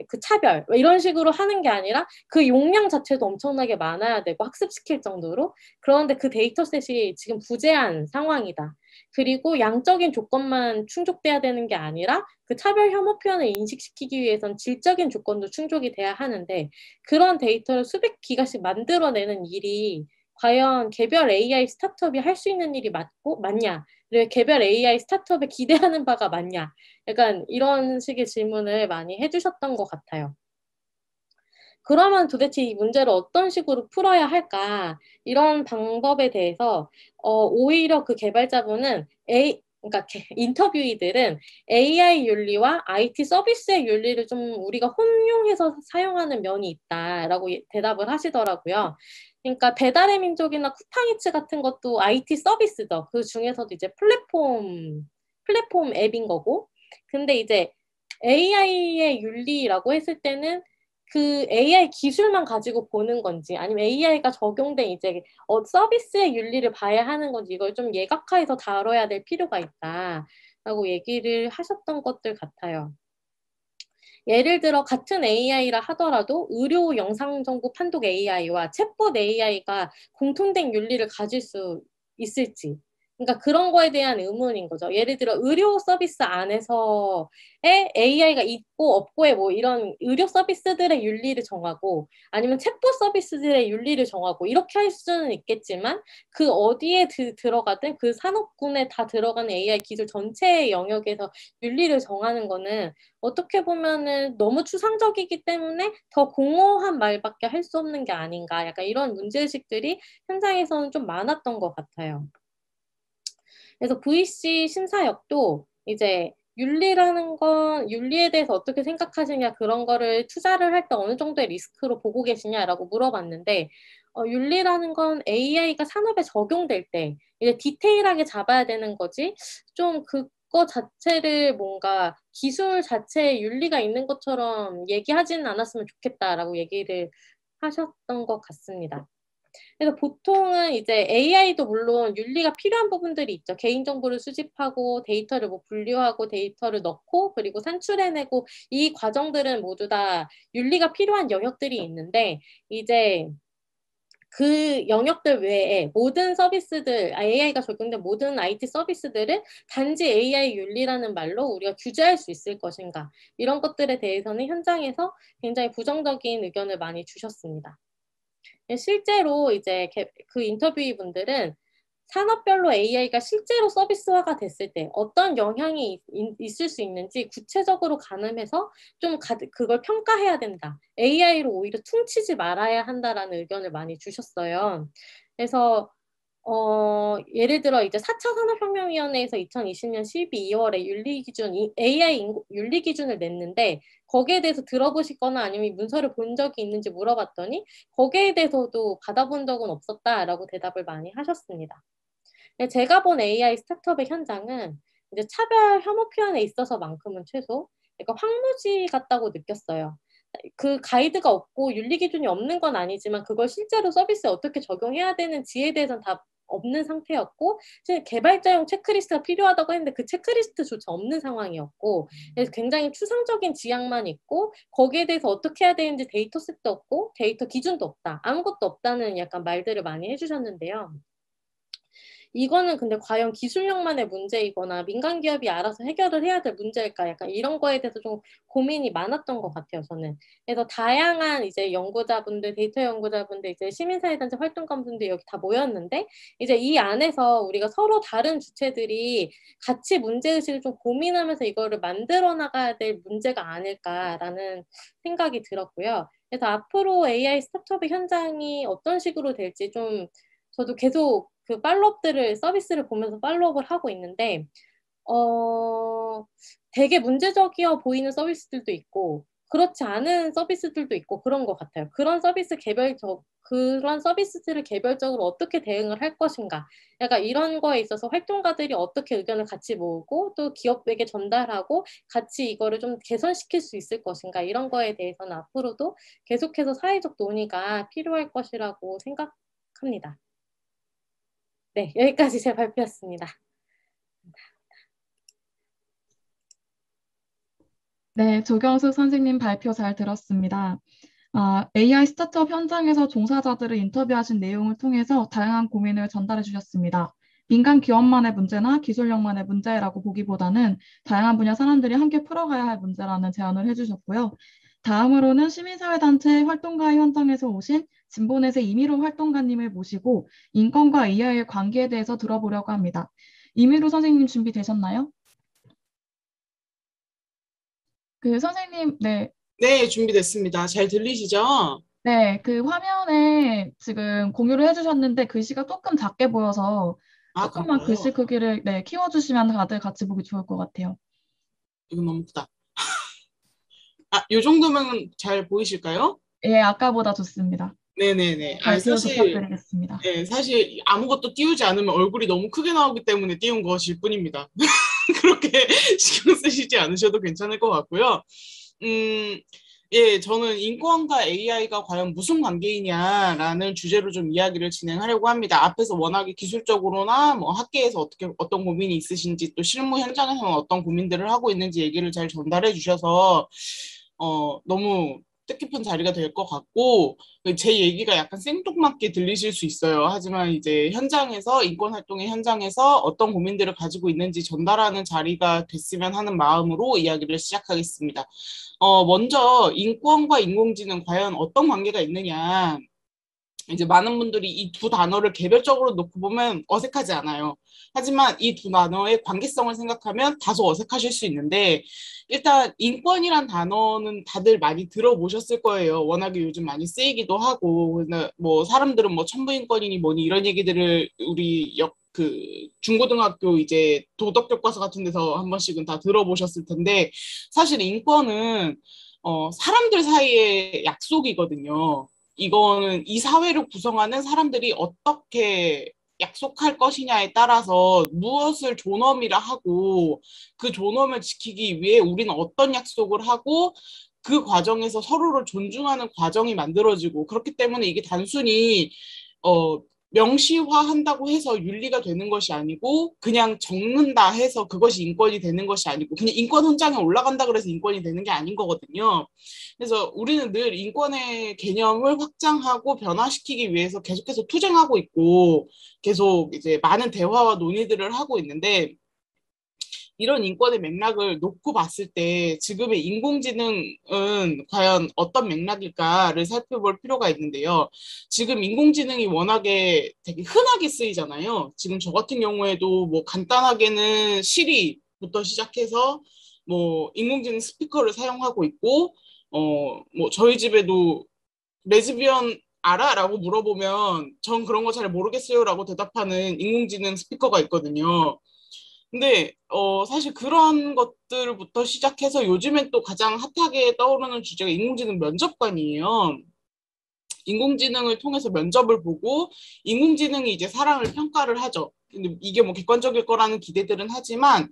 그 차별 이런 식으로 하는 게 아니라 그 용량 자체도 엄청나게 많아야 되고 학습시킬 정도로 그런데 그 데이터셋이 지금 부재한 상황이다. 그리고 양적인 조건만 충족돼야 되는 게 아니라 그 차별 혐오 표현을 인식시키기 위해선 질적인 조건도 충족이 돼야 하는데 그런 데이터를 수백 기가씩 만들어내는 일이 과연 개별 AI 스타트업이 할 수 있는 일이 맞냐? 그리고 개별 AI 스타트업에 기대하는 바가 맞냐? 약간 이런 식의 질문을 많이 해주셨던 것 같아요. 그러면 도대체 이 문제를 어떤 식으로 풀어야 할까? 이런 방법에 대해서 오히려 그 개발자분은 그러니까 인터뷰이들은 AI 윤리와 IT 서비스의 윤리를 좀 우리가 혼용해서 사용하는 면이 있다라고 대답을 하시더라고요. 그러니까 배달의 민족이나 쿠팡이츠 같은 것도 IT 서비스죠. 그 중에서도 이제 플랫폼 앱인 거고. 근데 이제 AI의 윤리라고 했을 때는 그 AI 기술만 가지고 보는 건지 아니면 AI가 적용된 이제 서비스의 윤리를 봐야 하는 건지 이걸 좀 예각화해서 다뤄야 될 필요가 있다라고 얘기를 하셨던 것들 같아요. 예를 들어 같은 AI라 하더라도 의료 영상 정보 판독 AI와 챗봇 AI가 공통된 윤리를 가질 수 있을지 그러니까 그런 거에 대한 의문인 거죠. 예를 들어 의료 서비스 안에서의 AI가 있고 없고의 뭐 이런 의료 서비스들의 윤리를 정하고 아니면 챗봇 서비스들의 윤리를 정하고 이렇게 할 수는 있겠지만 그 어디에 들어가든 그 산업군에 다 들어가는 AI 기술 전체의 영역에서 윤리를 정하는 거는 어떻게 보면은 너무 추상적이기 때문에 더 공허한 말밖에 할 수 없는 게 아닌가 약간 이런 문제의식들이 현장에서는 좀 많았던 것 같아요. 그래서 VC 심사역도 이제 윤리라는 건 윤리에 대해서 어떻게 생각하시냐 그런 거를 투자를 할 때 어느 정도의 리스크로 보고 계시냐라고 물어봤는데 윤리라는 건 AI가 산업에 적용될 때 이제 디테일하게 잡아야 되는 거지 좀 그거 자체를 뭔가 기술 자체에 윤리가 있는 것처럼 얘기하지는 않았으면 좋겠다라고 얘기를 하셨던 것 같습니다. 그래서 보통은 이제 AI도 물론 윤리가 필요한 부분들이 있죠. 개인정보를 수집하고 데이터를 뭐 분류하고 데이터를 넣고 그리고 산출해내고 이 과정들은 모두 다 윤리가 필요한 영역들이 있는데 이제 그 영역들 외에 모든 서비스들, AI가 적용된 모든 IT 서비스들을 단지 AI 윤리라는 말로 우리가 규제할 수 있을 것인가 이런 것들에 대해서는 현장에서 굉장히 부정적인 의견을 많이 주셨습니다. 실제로 이제 그 인터뷰이분들은 산업별로 AI가 실제로 서비스화가 됐을 때 어떤 영향이 있을 수 있는지 구체적으로 가늠해서 좀 그걸 평가해야 된다. AI로 오히려 퉁치지 말아야 한다라는 의견을 많이 주셨어요. 그래서 예를 들어 이제 4차 산업혁명위원회에서 2020년 12월에 AI 윤리 기준을 냈는데 거기에 대해서 들어보시거나 아니면 문서를 본 적이 있는지 물어봤더니 거기에 대해서도 받아본 적은 없었다라고 대답을 많이 하셨습니다. 제가 본 AI 스타트업의 현장은 이제 차별 혐오 표현에 있어서만큼은 최소 그러니까 황무지 같다고 느꼈어요. 그 가이드가 없고 윤리 기준이 없는 건 아니지만 그걸 실제로 서비스에 어떻게 적용해야 되는지에 대해서는 다 없는 상태였고 개발자용 체크리스트가 필요하다고 했는데 그 체크리스트조차 없는 상황이었고 그래서 굉장히 추상적인 지향만 있고 거기에 대해서 어떻게 해야 되는지 데이터셋도 없고 데이터 기준도 없다. 아무것도 없다는 약간 말들을 많이 해주셨는데요. 이거는 근데 과연 기술력만의 문제이거나 민간 기업이 알아서 해결을 해야 될 문제일까? 약간 이런 거에 대해서 좀 고민이 많았던 것 같아요, 저는. 그래서 다양한 이제 연구자분들, 데이터 연구자분들, 이제 시민사회단체 활동가분들 여기 다 모였는데, 이제 이 안에서 우리가 서로 다른 주체들이 같이 문제의식을 좀 고민하면서 이거를 만들어 나가야 될 문제가 아닐까라는 생각이 들었고요. 그래서 앞으로 AI 스타트업의 현장이 어떤 식으로 될지 좀 저도 계속 그 팔로업들을 서비스를 보면서 팔로업을 하고 있는데 되게 문제적이어 보이는 서비스들도 있고 그렇지 않은 서비스들도 있고 그런 것 같아요. 그런 서비스들을 개별적으로 어떻게 대응을 할 것인가. 약간 이런 거에 있어서 활동가들이 어떻게 의견을 같이 모으고 또 기업에게 전달하고 같이 이거를 좀 개선시킬 수 있을 것인가. 이런 거에 대해서는 앞으로도 계속해서 사회적 논의가 필요할 것이라고 생각합니다. 네, 여기까지 제 발표였습니다. 네, 조경숙 선생님 발표 잘 들었습니다. AI 스타트업 현장에서 종사자들을 인터뷰하신 내용을 통해서 다양한 고민을 전달해 주셨습니다. 민간 기업만의 문제나 기술력만의 문제라고 보기보다는 다양한 분야 사람들이 함께 풀어가야 할 문제라는 제안을 해주셨고요. 다음으로는 시민사회단체 활동가 현장에서 오신 진보넷의 이미로 활동가님을 모시고 인권과 AI의 관계에 대해서 들어보려고 합니다. 이미로 선생님 준비되셨나요? 선생님, 네. 네, 준비됐습니다. 잘 들리시죠? 네, 그 화면에 지금 공유를 해주셨는데 글씨가 조금 작게 보여서 아, 조금만 그런가요? 글씨 크기를 키워주시면 다들 같이 보기 좋을 것 같아요. 이건 너무 크다. 요 정도면 잘 보이실까요? 예, 아까보다 좋습니다. 네네네. 발표 부탁드리겠습니다. 사실 아무것도 띄우지 않으면 얼굴이 너무 크게 나오기 때문에 띄운 것일 뿐입니다. 그렇게 신경 쓰시지 않으셔도 괜찮을 것 같고요. 예, 저는 인권과 AI가 과연 무슨 관계이냐라는 주제로 좀 이야기를 진행하려고 합니다. 앞에서 워낙에 기술적으로나 뭐 학계에서 어떤 고민이 있으신지 또 실무 현장에서는 어떤 고민들을 하고 있는지 얘기를 잘 전달해 주셔서 너무 뜻깊은 자리가 될 것 같고 제 얘기가 약간 생뚱맞게 들리실 수 있어요. 하지만 이제 현장에서 인권 활동의 현장에서 어떤 고민들을 가지고 있는지 전달하는 자리가 됐으면 하는 마음으로 이야기를 시작하겠습니다. 먼저 인권과 인공지능 과연 어떤 관계가 있느냐. 이제 많은 분들이 이 두 단어를 개별적으로 놓고 보면 어색하지 않아요. 하지만 이 두 단어의 관계성을 생각하면 다소 어색하실 수 있는데 일단 인권이란 단어는 다들 많이 들어보셨을 거예요. 워낙에 요즘 많이 쓰이기도 하고 뭐 사람들은 뭐 천부인권이니 뭐니 이런 얘기들을 우리 중고등학교 이제 도덕 교과서 같은 데서 한 번씩은 다 들어보셨을 텐데 사실 인권은 사람들 사이의 약속이거든요. 이거는 이 사회를 구성하는 사람들이 어떻게 약속할 것이냐에 따라서 무엇을 존엄이라 하고 그 존엄을 지키기 위해 우리는 어떤 약속을 하고 그 과정에서 서로를 존중하는 과정이 만들어지고 그렇기 때문에 이게 단순히 명시화한다고 해서 윤리가 되는 것이 아니고 그냥 적는다 해서 그것이 인권이 되는 것이 아니고 그냥 인권 훈장에 올라간다 그래서 인권이 되는 게 아닌 거거든요. 그래서 우리는 늘 인권의 개념을 확장하고 변화시키기 위해서 계속해서 투쟁하고 있고 계속 이제 많은 대화와 논의들을 하고 있는데 이런 인권의 맥락을 놓고 봤을 때 지금의 인공지능은 과연 어떤 맥락일까를 살펴볼 필요가 있는데요. 지금 인공지능이 워낙에 되게 흔하게 쓰이잖아요. 지금 저 같은 경우에도 뭐 간단하게는 시리부터 시작해서 뭐 인공지능 스피커를 사용하고 있고, 뭐 저희 집에도 레즈비언 알아? 라고 물어보면 전 그런 거 잘 모르겠어요 라고 대답하는 인공지능 스피커가 있거든요. 근데 사실 그런 것들부터 시작해서 요즘엔 또 가장 핫하게 떠오르는 주제가 인공지능 면접관이에요. 인공지능을 통해서 면접을 보고 인공지능이 이제 사람을 평가를 하죠. 근데 이게 뭐 객관적일 거라는 기대들은 하지만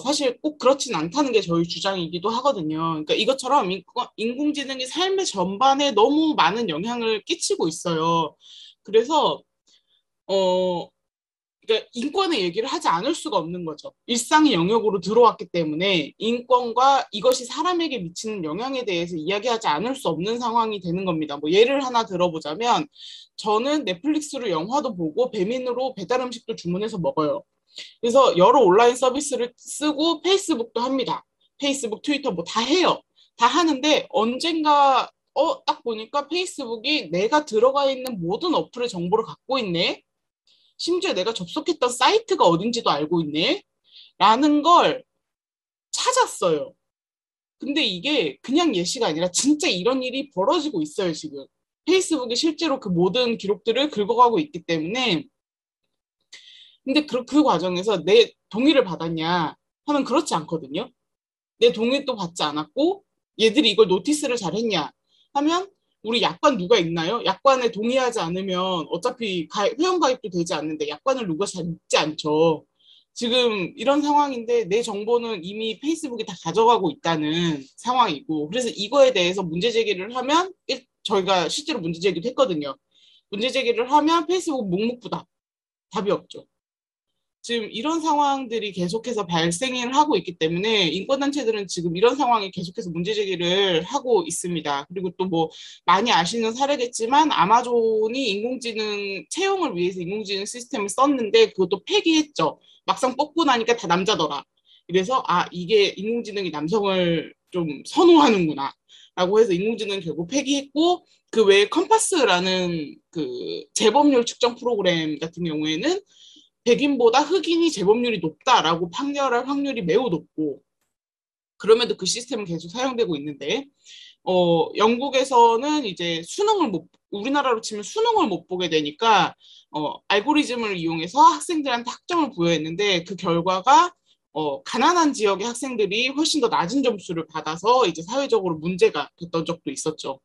사실 꼭 그렇진 않다는 게 저희 주장이기도 하거든요. 그러니까 이것처럼 인공지능이 삶의 전반에 너무 많은 영향을 끼치고 있어요. 그래서 그러니까 인권의 얘기를 하지 않을 수가 없는 거죠. 일상의 영역으로 들어왔기 때문에 인권과 이것이 사람에게 미치는 영향에 대해서 이야기하지 않을 수 없는 상황이 되는 겁니다. 뭐 예를 하나 들어보자면 저는 넷플릭스로 영화도 보고 배민으로 배달 음식도 주문해서 먹어요. 그래서 여러 온라인 서비스를 쓰고 페이스북도 합니다. 페이스북, 트위터 뭐 다 해요. 다 하는데 언젠가 딱 보니까 페이스북이 내가 들어가 있는 모든 어플의 정보를 갖고 있네. 심지어 내가 접속했던 사이트가 어딘지도 알고 있네? 라는 걸 찾았어요. 근데 이게 그냥 예시가 아니라 진짜 이런 일이 벌어지고 있어요, 지금. 페이스북이 실제로 그 모든 기록들을 긁어가고 있기 때문에. 근데 그 과정에서 내 동의를 받았냐 하면 그렇지 않거든요. 내 동의도 받지 않았고 얘들이 이걸 노티스를 잘했냐 하면 우리 약관 누가 있나요? 약관에 동의하지 않으면 어차피 회원가입도 되지 않는데 약관을 누가 잘 읽지 않죠. 지금 이런 상황인데 내 정보는 이미 페이스북이 다 가져가고 있다는 상황이고 그래서 이거에 대해서 문제 제기를 하면 저희가 실제로 문제 제기도 했거든요. 문제 제기를 하면 페이스북 묵묵부답. 답이 없죠. 지금 이런 상황들이 계속해서 발생을 하고 있기 때문에 인권단체들은 지금 이런 상황에 계속해서 문제 제기를 하고 있습니다. 그리고 또 뭐 많이 아시는 사례겠지만 아마존이 인공지능 채용을 위해서 인공지능 시스템을 썼는데 그것도 폐기했죠. 막상 뽑고 나니까 다 남자더라. 그래서 이게 인공지능이 남성을 좀 선호하는구나 라고 해서 인공지능 결국 폐기했고 그 외에 컴파스라는 그 재범률 측정 프로그램 같은 경우에는 백인보다 흑인이 재범률이 높다라고 판결할 확률이 매우 높고 그럼에도 그 시스템은 계속 사용되고 있는데 영국에서는 이제 우리나라로 치면 수능을 못 보게 되니까 알고리즘을 이용해서 학생들한테 학점을 부여했는데 그 결과가 가난한 지역의 학생들이 훨씬 더 낮은 점수를 받아서 이제 사회적으로 문제가 됐던 적도 있었죠.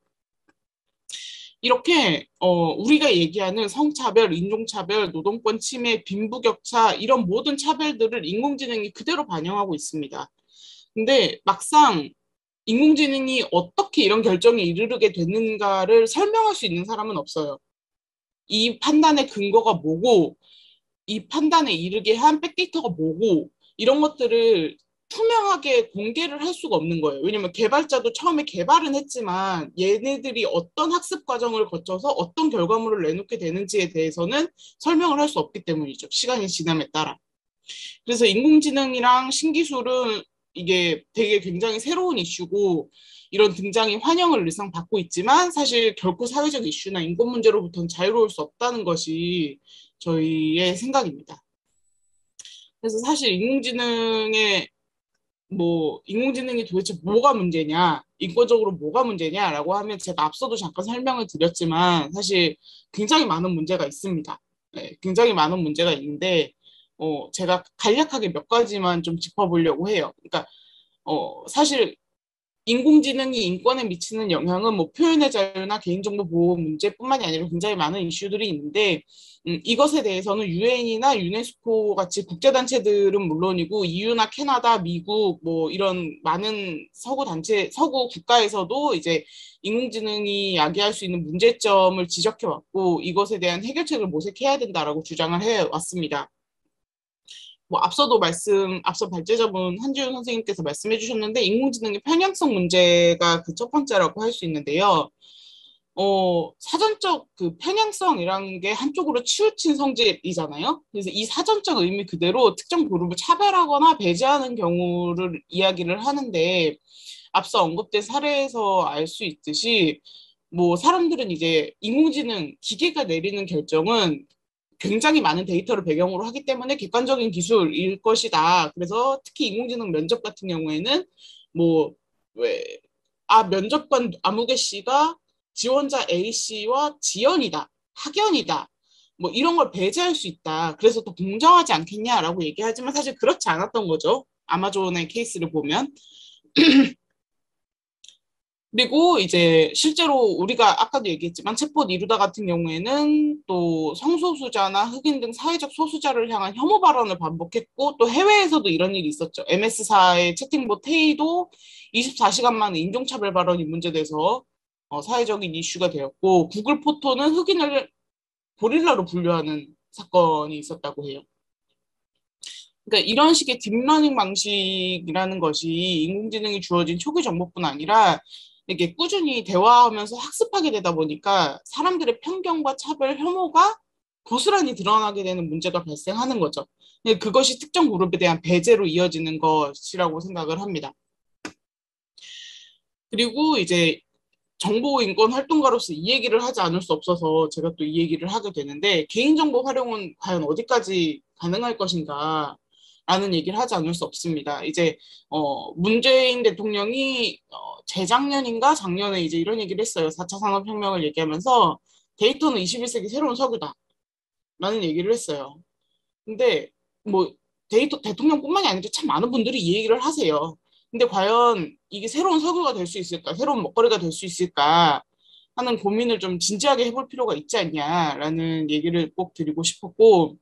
이렇게 우리가 얘기하는 성차별, 인종차별, 노동권 침해, 빈부격차 이런 모든 차별들을 인공지능이 그대로 반영하고 있습니다. 근데 막상 인공지능이 어떻게 이런 결정에 이르게 됐는가를 설명할 수 있는 사람은 없어요. 이 판단의 근거가 뭐고 이 판단에 이르게 한 백데이터가 뭐고 이런 것들을 투명하게 공개를 할 수가 없는 거예요. 왜냐면 개발자도 처음에 개발은 했지만 얘네들이 어떤 학습 과정을 거쳐서 어떤 결과물을 내놓게 되는지에 대해서는 설명을 할 수 없기 때문이죠. 시간이 지남에 따라. 그래서 인공지능이랑 신기술은 이게 되게 굉장히 새로운 이슈고 이런 등장이 환영을 늘상 받고 있지만 사실 결코 사회적 이슈나 인권 문제로부터는 자유로울 수 없다는 것이 저희의 생각입니다. 그래서 사실 인공지능이 도대체 뭐가 문제냐, 인권적으로 뭐가 문제냐라고 하면 제가 앞서도 잠깐 설명을 드렸지만 사실 굉장히 많은 문제가 있습니다. 네, 굉장히 많은 문제가 있는데 제가 간략하게 몇 가지만 좀 짚어보려고 해요. 그러니까 사실 인공지능이 인권에 미치는 영향은 뭐 표현의 자유나 개인정보 보호 문제뿐만이 아니라 굉장히 많은 이슈들이 있는데 이것에 대해서는 유엔이나 유네스코 같이 국제단체들은 물론이고 EU나 캐나다, 미국 뭐 이런 많은 서구 국가에서도 이제 인공지능이 야기할 수 있는 문제점을 지적해 왔고 이것에 대한 해결책을 모색해야 된다라고 주장을 해 왔습니다. 뭐 앞서 발제자분 한지훈 선생님께서 말씀해 주셨는데 인공지능의 편향성 문제가 그 첫 번째라고 할 수 있는데요. 사전적 그 편향성이라는 게 한쪽으로 치우친 성질이잖아요. 그래서 이 사전적 의미 그대로 특정 그룹을 차별하거나 배제하는 경우를 이야기를 하는데 앞서 언급된 사례에서 알 수 있듯이 뭐 사람들은 이제 인공지능 기계가 내리는 결정은 굉장히 많은 데이터를 배경으로 하기 때문에 객관적인 기술일 것이다. 그래서 특히 인공지능 면접 같은 경우에는 뭐 면접관 아무개 씨가 지원자 A 씨와 지연이다, 학연이다. 뭐 이런 걸 배제할 수 있다. 그래서 더 공정하지 않겠냐라고 얘기하지만 사실 그렇지 않았던 거죠. 아마존의 케이스를 보면. 그리고 이제 실제로 우리가 아까도 얘기했지만 챗봇 이루다 같은 경우에는 또 성소수자나 흑인 등 사회적 소수자를 향한 혐오 발언을 반복했고 또 해외에서도 이런 일이 있었죠. MS사의 채팅봇 테이도 24시간 만에 인종차별 발언이 문제돼서 사회적인 이슈가 되었고 구글 포토는 흑인을 고릴라로 분류하는 사건이 있었다고 해요. 그러니까 이런 식의 딥러닝 방식이라는 것이 인공지능이 주어진 초기 정보뿐 아니라 이게 꾸준히 대화하면서 학습하게 되다 보니까 사람들의 편견과 차별, 혐오가 고스란히 드러나게 되는 문제가 발생하는 거죠. 그것이 특정 그룹에 대한 배제로 이어지는 것이라고 생각을 합니다. 그리고 이제 정보인권 활동가로서 이 얘기를 하지 않을 수 없어서 제가 또 이 얘기를 하게 되는데 개인정보 활용은 과연 어디까지 가능할 것인가 라는 얘기를 하지 않을 수 없습니다. 이제 문재인 대통령이 재작년인가 작년에 이제 이런 얘기를 했어요. 4차 산업혁명을 얘기하면서 데이터는 21세기 새로운 석유다 라는 얘기를 했어요. 근데 뭐 대통령뿐만이 아니라 참 많은 분들이 이 얘기를 하세요. 근데 과연 이게 새로운 석유가 될 수 있을까? 새로운 먹거리가 될 수 있을까? 하는 고민을 좀 진지하게 해볼 필요가 있지 않냐라는 얘기를 꼭 드리고 싶었고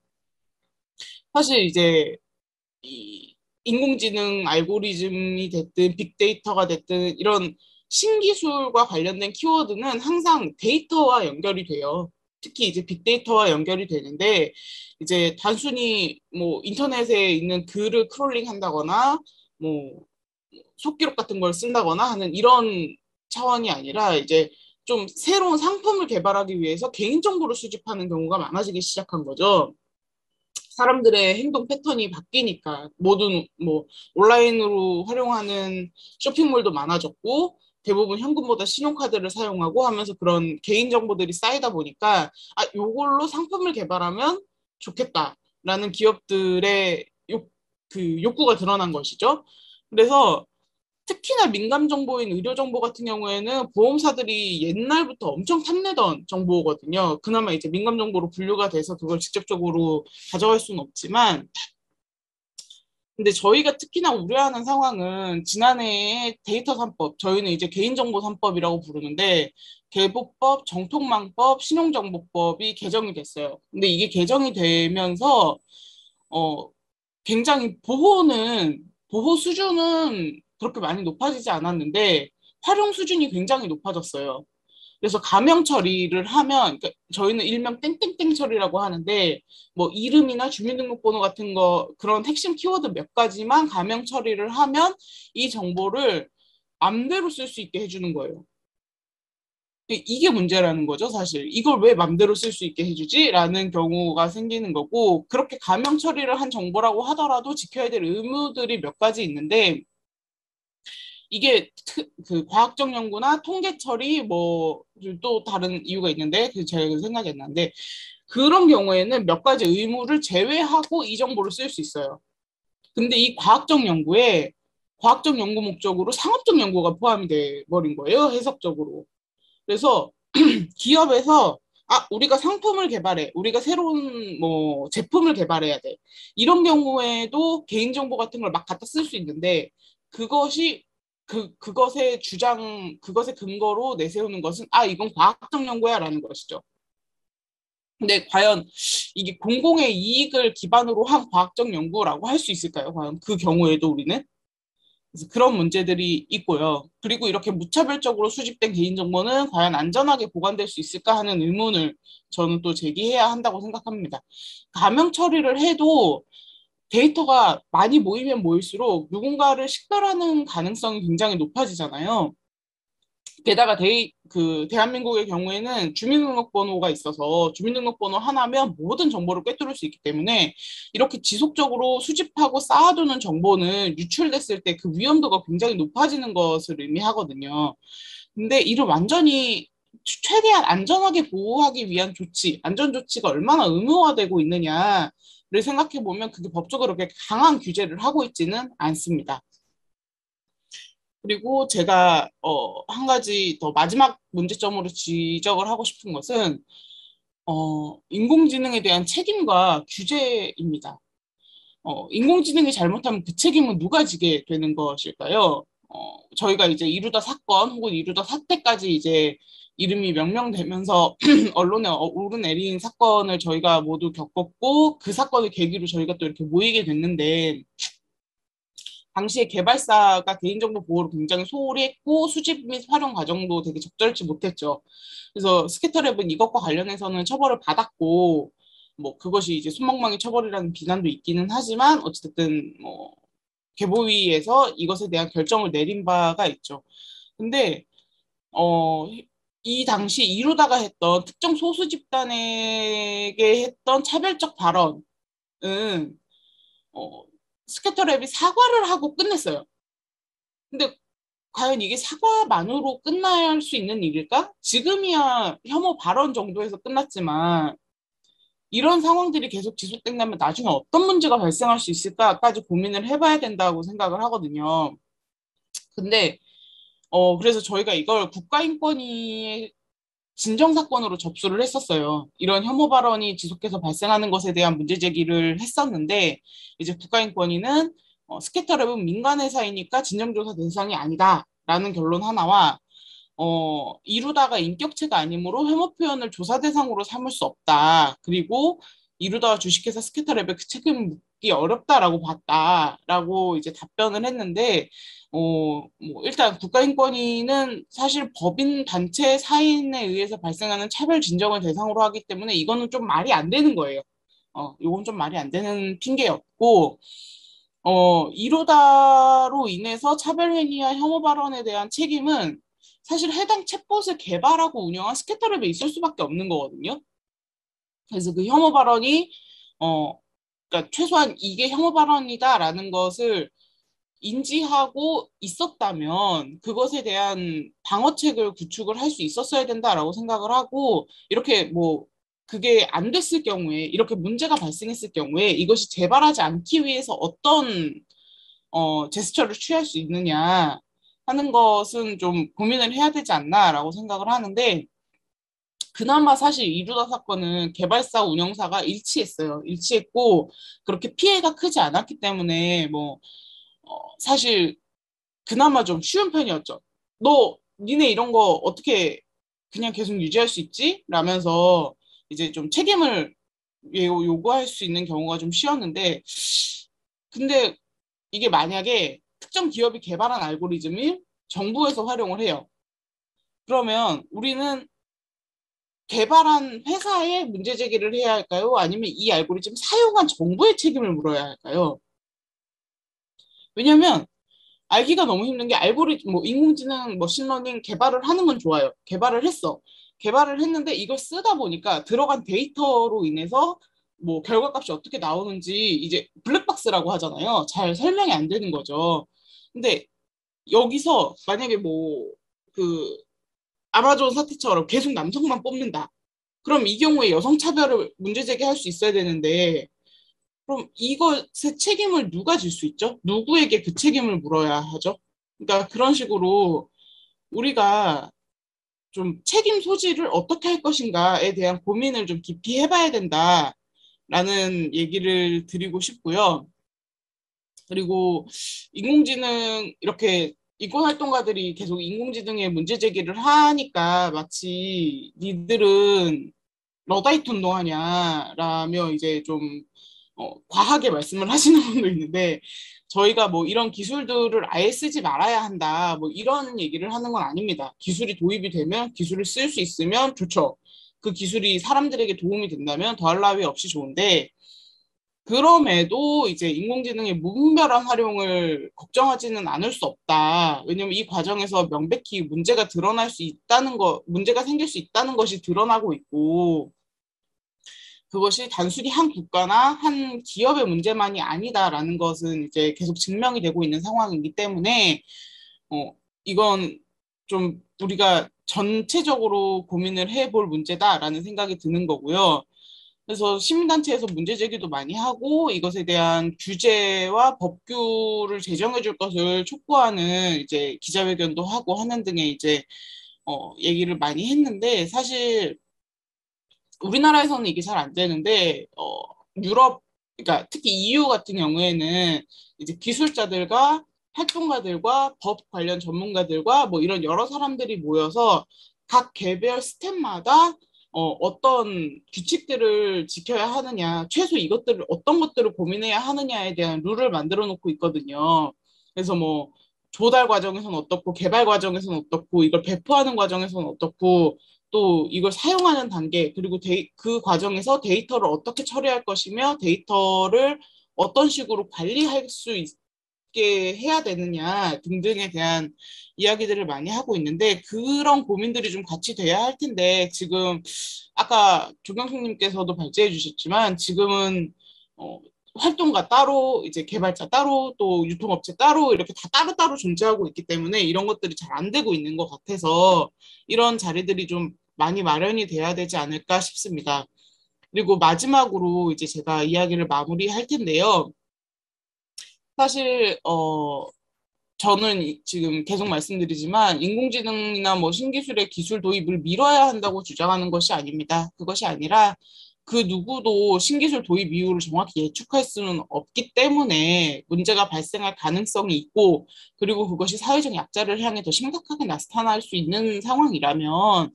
사실 이제 이 인공지능 알고리즘이 됐든 빅데이터가 됐든 이런 신기술과 관련된 키워드는 항상 데이터와 연결이 돼요. 특히 이제 빅데이터와 연결이 되는데 이제 단순히 뭐 인터넷에 있는 글을 크롤링 한다거나 뭐 속기록 같은 걸 쓴다거나 하는 이런 차원이 아니라 이제 좀 새로운 상품을 개발하기 위해서 개인정보를 수집하는 경우가 많아지기 시작한 거죠. 사람들의 행동 패턴이 바뀌니까 모든 뭐 온라인으로 활용하는 쇼핑몰도 많아졌고 대부분 현금보다 신용카드를 사용하고 하면서 그런 개인 정보들이 쌓이다 보니까 요걸로 상품을 개발하면 좋겠다라는 기업들의 그 욕구가 드러난 것이죠. 그래서 특히나 민감 정보인 의료 정보 같은 경우에는 보험사들이 옛날부터 엄청 탐내던 정보거든요. 그나마 이제 민감 정보로 분류가 돼서 그걸 직접적으로 가져갈 수는 없지만, 근데 저희가 특히나 우려하는 상황은 지난해에 데이터 3법, 저희는 이제 개인정보 3법이라고 부르는데 개보법, 정통망법, 신용정보법이 개정이 됐어요. 근데 이게 개정이 되면서 굉장히 보호 수준은 그렇게 많이 높아지지 않았는데 활용 수준이 굉장히 높아졌어요. 그래서 가명 처리를 하면 그러니까 저희는 일명 땡땡땡 처리라고 하는데 뭐 이름이나 주민등록번호 같은 거 그런 핵심 키워드 몇 가지만 가명 처리를 하면 이 정보를 맘대로 쓸 수 있게 해주는 거예요. 이게 문제라는 거죠, 사실. 이걸 왜 맘대로 쓸 수 있게 해주지? 라는 경우가 생기는 거고 그렇게 가명 처리를 한 정보라고 하더라도 지켜야 될 의무들이 몇 가지 있는데 이게 그 과학적 연구나 통계 처리 뭐 또 다른 이유가 있는데 제가 생각이 안 나는데 그런 경우에는 몇 가지 의무를 제외하고 이 정보를 쓸 수 있어요. 근데 이 과학적 연구에 과학적 연구 목적으로 상업적 연구가 포함이 돼 버린 거예요, 해석적으로. 그래서 기업에서 우리가 상품을 개발해, 우리가 새로운 뭐 제품을 개발해야 돼. 이런 경우에도 개인정보 같은 걸 막 갖다 쓸 수 있는데 그것이 그것의 근거로 내세우는 것은 이건 과학적 연구야라는 것이죠. 근데 과연 이게 공공의 이익을 기반으로 한 과학적 연구라고 할 수 있을까요? 과연 그 경우에도 우리는? 그래서 그런 문제들이 있고요. 그리고 이렇게 무차별적으로 수집된 개인정보는 과연 안전하게 보관될 수 있을까 하는 의문을 저는 또 제기해야 한다고 생각합니다. 가명 처리를 해도 데이터가 많이 모이면 모일수록 누군가를 식별하는 가능성이 굉장히 높아지잖아요. 게다가 대한민국의 경우에는 주민등록번호가 있어서 주민등록번호 하나면 모든 정보를 꿰뚫을 수 있기 때문에 이렇게 지속적으로 수집하고 쌓아두는 정보는 유출됐을 때 그 위험도가 굉장히 높아지는 것을 의미하거든요. 근데 이를 완전히 최대한 안전하게 보호하기 위한 안전 조치가 얼마나 의무화되고 있느냐를 생각해 보면 그게 법적으로 그렇게 강한 규제를 하고 있지는 않습니다. 그리고 제가 한 가지 더 마지막 문제점으로 지적을 하고 싶은 것은 인공지능에 대한 책임과 규제입니다. 인공지능이 잘못하면 그 책임은 누가 지게 되는 것일까요? 저희가 이제 이루다 사건 혹은 이루다 사태까지 이제 이름이 명명되면서 언론에 오르내린 사건을 저희가 모두 겪었고 그 사건을 계기로 저희가 또 이렇게 모이게 됐는데 당시에 개발사가 개인정보 보호를 굉장히 소홀히 했고 수집 및 활용 과정도 되게 적절치 못했죠. 그래서 스캐터랩은 이것과 관련해서는 처벌을 받았고 뭐 그것이 이제 손방망이 처벌이라는 비난도 있기는 하지만 어쨌든 뭐 개보위에서 이것에 대한 결정을 내린 바가 있죠. 근데 이 당시 이루다가 했던 특정 소수 집단에게 했던 차별적 발언은 스캐터랩이 사과를 하고 끝냈어요. 근데 과연 이게 사과만으로 끝날 수 있는 일일까? 지금이야 혐오 발언 정도에서 끝났지만 이런 상황들이 계속 지속된다면 나중에 어떤 문제가 발생할 수 있을까까지 고민을 해봐야 된다고 생각을 하거든요. 근데 그래서 저희가 이걸 국가인권위에 진정사건으로 접수를 했었어요. 이런 혐오 발언이 지속해서 발생하는 것에 대한 문제 제기를 했었는데 이제 국가인권위는 스캐터랩은 민간회사이니까 진정조사 대상이 아니다라는 결론 하나와 이루다가 인격체가 아니므로 혐오 표현을 조사 대상으로 삼을 수 없다. 그리고 이루다가 주식회사 스캐터랩에 그 책임을 묻기 어렵다라고 봤다라고 이제 답변을 했는데 뭐 일단 국가인권위는 사실 법인 단체 사인에 의해서 발생하는 차별 진정을 대상으로 하기 때문에 이거는 좀 말이 안 되는 거예요. 이건 좀 말이 안 되는 핑계였고 이루다로 인해서 차별행위와 혐오 발언에 대한 책임은 사실 해당 챗봇을 개발하고 운영한 스캐터랩에 있을 수밖에 없는 거거든요. 그래서 그 혐오 발언이 그러니까 최소한 이게 혐오 발언이다라는 것을 인지하고 있었다면 그것에 대한 방어책을 구축을 할 수 있었어야 된다라고 생각을 하고 이렇게 뭐 그게 안 됐을 경우에 이렇게 문제가 발생했을 경우에 이것이 재발하지 않기 위해서 어떤 제스처를 취할 수 있느냐 하는 것은 좀 고민을 해야 되지 않나라고 생각을 하는데 그나마 사실 이루다 사건은 개발사 운영사가 일치했어요. 일치했고 그렇게 피해가 크지 않았기 때문에 뭐 사실 그나마 좀 쉬운 편이었죠. 니네 이런 거 어떻게 그냥 계속 유지할 수 있지? 라면서 이제 좀 책임을 요구할 수 있는 경우가 좀 쉬웠는데 근데 이게 만약에 특정 기업이 개발한 알고리즘을 정부에서 활용을 해요. 그러면 우리는 개발한 회사에 문제 제기를 해야 할까요? 아니면 이 알고리즘 사용한 정부의 책임을 물어야 할까요? 왜냐면 알기가 너무 힘든 게 알고리즘, 뭐 인공지능, 머신러닝 개발을 하는 건 좋아요. 개발을 했어. 개발을 했는데 이걸 쓰다 보니까 들어간 데이터로 인해서 뭐 결과값이 어떻게 나오는지 이제 블랙박스라고 하잖아요. 잘 설명이 안 되는 거죠. 근데 여기서 만약에 뭐 그 아마존 사태처럼 계속 남성만 뽑는다. 그럼 이 경우에 여성 차별을 문제 제기할 수 있어야 되는데 그럼 이것의 책임을 누가 질 수 있죠? 누구에게 그 책임을 물어야 하죠? 그러니까 그런 식으로 우리가 좀 책임 소지를 어떻게 할 것인가에 대한 고민을 좀 깊이 해봐야 된다라는 얘기를 드리고 싶고요. 그리고 인공지능 이렇게 인권 활동가들이 계속 인공지능에 문제 제기를 하니까 마치 니들은 러다이트 운동하냐라며 이제 좀 과하게 말씀을 하시는 분도 있는데 저희가 뭐 이런 기술들을 아예 쓰지 말아야 한다 뭐 이런 얘기를 하는 건 아닙니다. 기술이 도입이 되면 기술을 쓸 수 있으면 좋죠. 그 기술이 사람들에게 도움이 된다면 더할 나위 없이 좋은데 그럼에도 이제 인공지능의 무분별한 활용을 걱정하지는 않을 수 없다. 왜냐면 이 과정에서 명백히 문제가 드러날 수 있다는 거, 문제가 생길 수 있다는 것이 드러나고 있고, 그것이 단순히 한 국가나 한 기업의 문제만이 아니다라는 것은 이제 계속 증명이 되고 있는 상황이기 때문에, 이건 좀 우리가 전체적으로 고민을 해볼 문제다라는 생각이 드는 거고요. 그래서 시민단체에서 문제 제기도 많이 하고 이것에 대한 규제와 법규를 제정해 줄 것을 촉구하는 이제 기자회견도 하고 하는 등의 이제 얘기를 많이 했는데 사실 우리나라에서는 이게 잘 안 되는데 유럽 그러니까 특히 EU 같은 경우에는 이제 기술자들과 활동가들과 법 관련 전문가들과 뭐 이런 여러 사람들이 모여서 각 개별 스텝마다 어떤 규칙들을 지켜야 하느냐, 최소 이것들을 어떤 것들을 고민해야 하느냐에 대한 룰을 만들어 놓고 있거든요. 그래서 뭐 조달 과정에서는 어떻고, 개발 과정에서는 어떻고, 이걸 배포하는 과정에서는 어떻고, 또 이걸 사용하는 단계, 그리고 그 과정에서 데이터를 어떻게 처리할 것이며, 데이터를 어떤 식으로 관리할 수 있게 해야 되느냐 등등에 대한 이야기들을 많이 하고 있는데 그런 고민들이 좀 같이 돼야 할 텐데 지금 아까 조경숙님께서도 발제해 주셨지만 지금은 활동가 따로 이제 개발자 따로 또 유통업체 따로 이렇게 다 따로따로 존재하고 있기 때문에 이런 것들이 잘 안 되고 있는 것 같아서 이런 자리들이 좀 많이 마련이 돼야 되지 않을까 싶습니다. 그리고 마지막으로 이제 제가 이야기를 마무리할 텐데요. 사실 저는 지금 계속 말씀드리지만 인공지능이나 뭐 신기술의 기술 도입을 미뤄야 한다고 주장하는 것이 아닙니다. 그것이 아니라 그 누구도 신기술 도입 이유를 정확히 예측할 수는 없기 때문에 문제가 발생할 가능성이 있고 그리고 그것이 사회적 약자를 향해 더 심각하게 나타날 수 있는 상황이라면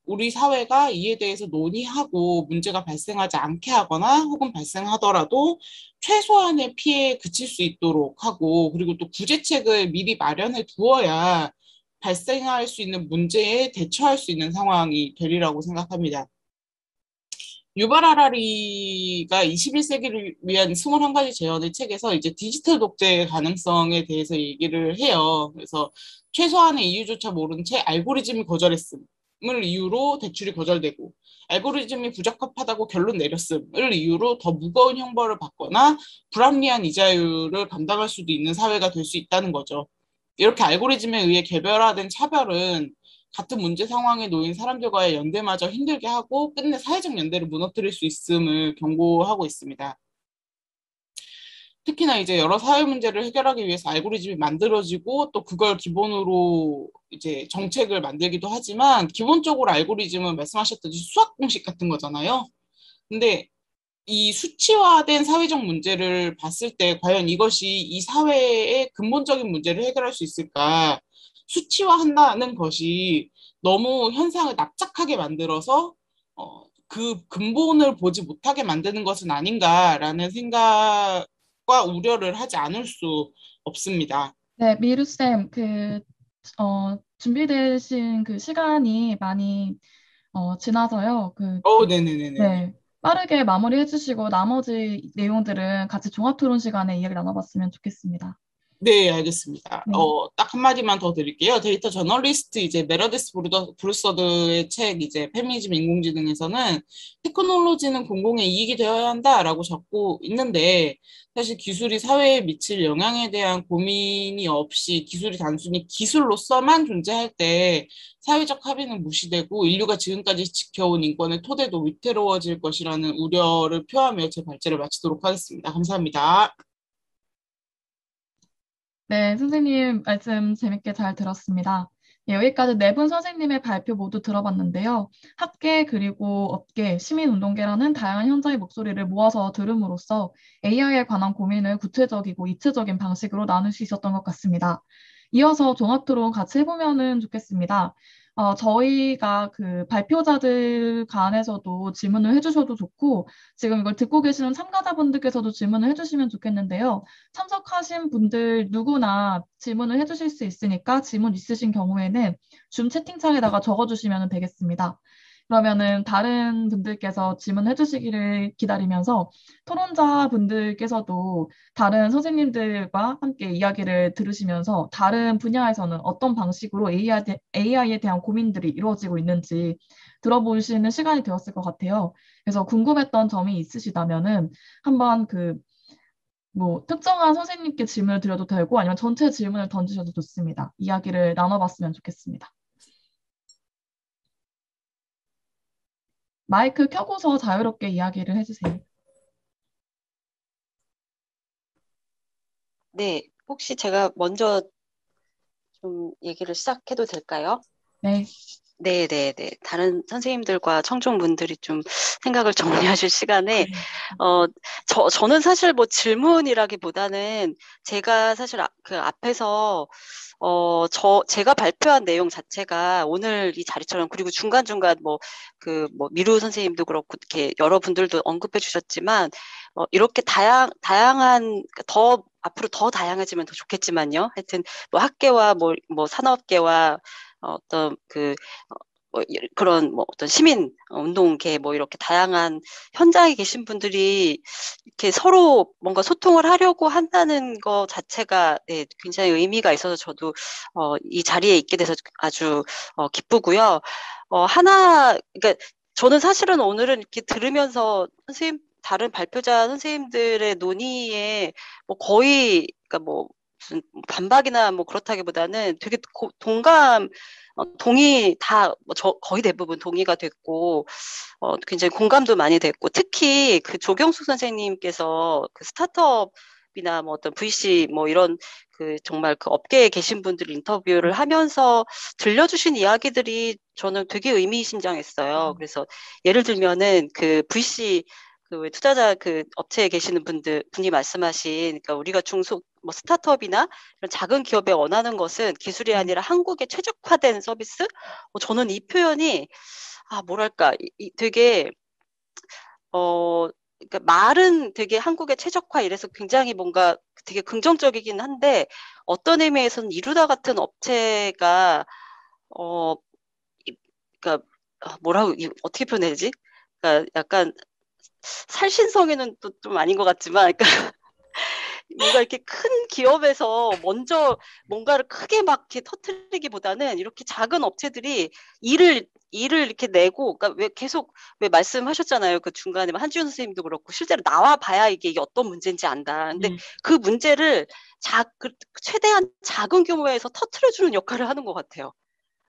우리 사회가 이에 대해서 논의하고 문제가 발생하지 않게 하거나 혹은 발생하더라도 최소한의 피해에 그칠 수 있도록 하고 그리고 또 구제책을 미리 마련해 두어야 발생할 수 있는 문제에 대처할 수 있는 상황이 되리라고 생각합니다. 유발 하라리가 21세기를 위한 21가지 제언의 책에서 이제 디지털 독재의 가능성에 대해서 얘기를 해요. 그래서 최소한의 이유조차 모른 채 알고리즘이 거절했음을 이유로 대출이 거절되고 알고리즘이 부적합하다고 결론 내렸음을 이유로 더 무거운 형벌을 받거나 불합리한 이자율을 감당할 수도 있는 사회가 될 수 있다는 거죠. 이렇게 알고리즘에 의해 개별화된 차별은 같은 문제 상황에 놓인 사람들과의 연대마저 힘들게 하고 끝내 사회적 연대를 무너뜨릴 수 있음을 경고하고 있습니다. 특히나 이제 여러 사회 문제를 해결하기 위해서 알고리즘이 만들어지고 또 그걸 기본으로 이제 정책을 만들기도 하지만 기본적으로 알고리즘은 말씀하셨듯이 수학 공식 같은 거잖아요. 근데 이 수치화된 사회적 문제를 봤을 때 과연 이것이 이 사회의 근본적인 문제를 해결할 수 있을까? 수치화한다는 것이 너무 현상을 납작하게 만들어서 그 근본을 보지 못하게 만드는 것은 아닌가라는 생각과 우려를 하지 않을 수 없습니다. 네, 미루쌤, 준비되신 그 시간이 많이 지나서요. 네네네네. 네, 빠르게 마무리해 주시고 나머지 내용들은 같이 종합 토론 시간에 이야기 나눠봤으면 좋겠습니다. 네, 알겠습니다. 네. 딱 한마디만 더 드릴게요. 데이터 저널리스트 이제 메러디스 브루서드의 책 이제 페미니즘 인공지능에서는 테크놀로지는 공공의 이익이 되어야 한다라고 적고 있는데 사실 기술이 사회에 미칠 영향에 대한 고민이 없이 기술이 단순히 기술로서만 존재할 때 사회적 합의는 무시되고 인류가 지금까지 지켜온 인권의 토대도 위태로워질 것이라는 우려를 표하며 제 발제를 마치도록 하겠습니다. 감사합니다. 네, 선생님 말씀 재밌게 잘 들었습니다. 네, 여기까지 네 분 선생님의 발표 모두 들어봤는데요. 학계 그리고 업계, 시민운동계라는 다양한 현장의 목소리를 모아서 들음으로써 AI에 관한 고민을 구체적이고 입체적인 방식으로 나눌 수 있었던 것 같습니다. 이어서 종합토론 같이 해보면은 좋겠습니다. 저희가 그 발표자들 간에서도 질문을 해주셔도 좋고, 지금 이걸 듣고 계시는 참가자분들께서도 질문을 해주시면 좋겠는데요. 참석하신 분들 누구나 질문을 해주실 수 있으니까 질문 있으신 경우에는 줌 채팅창에다가 적어주시면 되겠습니다. 그러면은 다른 분들께서 질문해 주시기를 기다리면서 토론자 분들께서도 다른 선생님들과 함께 이야기를 들으시면서 다른 분야에서는 어떤 방식으로 AI에 대한 고민들이 이루어지고 있는지 들어보시는 시간이 되었을 것 같아요. 그래서 궁금했던 점이 있으시다면은 한번 뭐 특정한 선생님께 질문을 드려도 되고 아니면 전체 질문을 던지셔도 좋습니다. 이야기를 나눠봤으면 좋겠습니다. 마이크 켜고서 자유롭게 이야기를 해주세요. 네, 혹시 제가 먼저 좀 얘기를 시작해도 될까요? 네. 네네네. 다른 선생님들과 청중분들이 좀 생각을 정리하실 시간에, 저는 사실 뭐 질문이라기보다는 제가 사실 그 앞에서, 제가 발표한 내용 자체가 오늘 이 자리처럼, 그리고 중간중간 뭐 미루 선생님도 그렇고, 이렇게 여러분들도 언급해 주셨지만, 이렇게 다양한, 앞으로 더 다양해지면 더 좋겠지만요. 하여튼, 뭐 학계와 뭐 산업계와 어떤 그런 뭐 어떤 시민 운동계 뭐 이렇게 다양한 현장에 계신 분들이 이렇게 서로 뭔가 소통을 하려고 한다는 거 자체가 네, 굉장히 의미가 있어서 저도 이 자리에 있게 돼서 아주 기쁘고요. 그러니까 저는 사실은 오늘은 이렇게 들으면서 다른 발표자 선생님들의 논의에 뭐 거의 그러니까 뭐 무슨 반박이나 뭐 그렇다기보다는 되게 동의 거의 대부분 동의가 됐고, 굉장히 공감도 많이 됐고, 특히 그 조경숙 선생님께서 그 스타트업이나 뭐 어떤 VC 뭐 이런 정말 그 업계에 계신 분들 인터뷰를 하면서 들려주신 이야기들이 저는 되게 의미심장했어요. 그래서 예를 들면은 그 VC 왜 투자자 업체에 계시는 분이 말씀하신, 그러니까 우리가 뭐 스타트업이나 이런 작은 기업에 원하는 것은 기술이 아니라 한국에 최적화된 서비스? 저는 이 표현이, 뭐랄까, 되게, 그러니까 말은 되게 한국의 최적화 이래서 굉장히 뭔가 되게 긍정적이긴 한데, 어떤 의미에서는 이루다 같은 업체가, 어, 그러니까, 어떻게 표현해야지? 그러니까 약간, 살신성에는 또 좀 아닌 것 같지만, 그러니까 뭔가 이렇게 큰 기업에서 먼저 뭔가를 크게 막 이렇게 터뜨리기보다는 이렇게 작은 업체들이 일을 이렇게 내고, 그러니까 왜 말씀하셨잖아요. 그 중간에 한지훈 선생님도 그렇고 실제로 나와 봐야 이게 어떤 문제인지 안다. 근데 그 문제를 최대한 작은 규모에서 터뜨려주는 역할을 하는 것 같아요.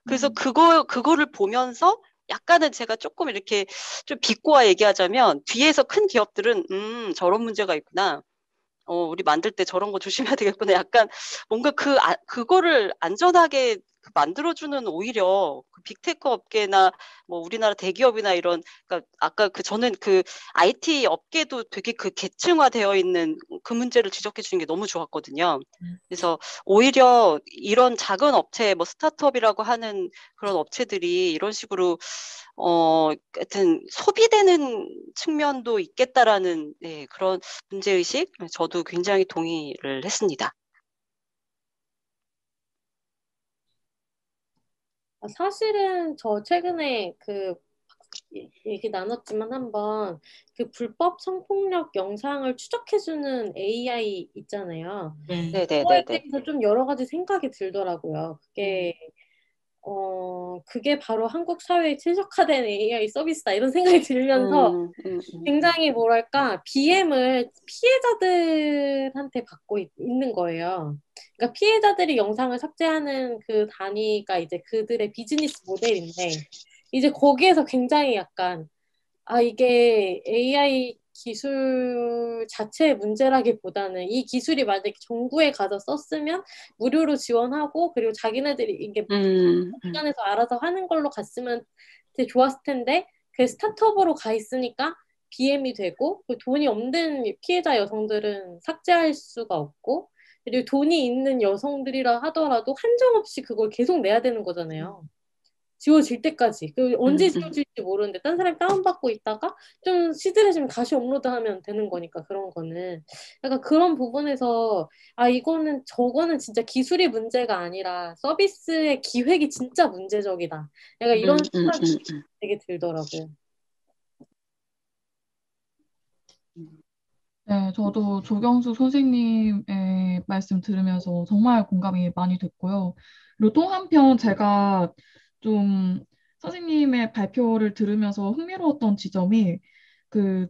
그래서 그거를 보면서 약간은 제가 조금 이렇게 좀 비꼬아 얘기하자면, 뒤에서 큰 기업들은 저런 문제가 있구나. 우리 만들 때 저런 거 조심해야 되겠구나. 약간 뭔가 그거를 안전하게 만들어주는, 오히려 그 빅테크 업계나 뭐 우리나라 대기업이나 이런, 그러니까 아까 저는 IT 업계도 되게 계층화되어 있는 그 문제를 지적해 주는 게 너무 좋았거든요. 그래서 오히려 이런 작은 업체, 뭐 스타트업이라고 하는 그런 업체들이 이런 식으로 하여튼 소비되는 측면도 있겠다라는 네, 그런 문제의식, 저도 굉장히 동의를 했습니다. 사실은 저 최근에 얘기 나눴지만 한번 그 불법 성폭력 영상을 추적해주는 AI 있잖아요. 그거에 네네네네. 대해서 좀 여러 가지 생각이 들더라고요. 그게 바로 한국 사회에 최적화된 AI 서비스다 이런 생각이 들면서 굉장히 뭐랄까 BM을 피해자들한테 받고 있는 거예요. 그러니까 피해자들이 영상을 삭제하는 그 단위가 이제 그들의 비즈니스 모델인데 이제 거기에서 굉장히 약간 이게 AI 기술 자체의 문제라기보다는 이 기술이 만약에 정부에 가서 썼으면 무료로 지원하고 그리고 자기네들이 이게 기관에서 알아서 하는 걸로 갔으면 되게 좋았을 텐데 그 스타트업으로 가 있으니까 BM이 되고 그 돈이 없는 피해자 여성들은 삭제할 수가 없고 그리고 돈이 있는 여성들이라 하더라도 한정없이 그걸 계속 내야 되는 거잖아요. 지워질 때까지. 언제 지워질지 모르는데 딴 사람이 다운받고 있다가 좀 시들해지면 다시 업로드하면 되는 거니까 그런 거는. 약간 그런 부분에서 저거는 진짜 기술이 문제가 아니라 서비스의 기획이 진짜 문제적이다. 약간 이런 생각이 되게 들더라고요. 네, 저도 조경수 선생님의 말씀 들으면서 정말 공감이 많이 됐고요. 그리고 또 한편 제가 좀 선생님의 발표를 들으면서 흥미로웠던 지점이 그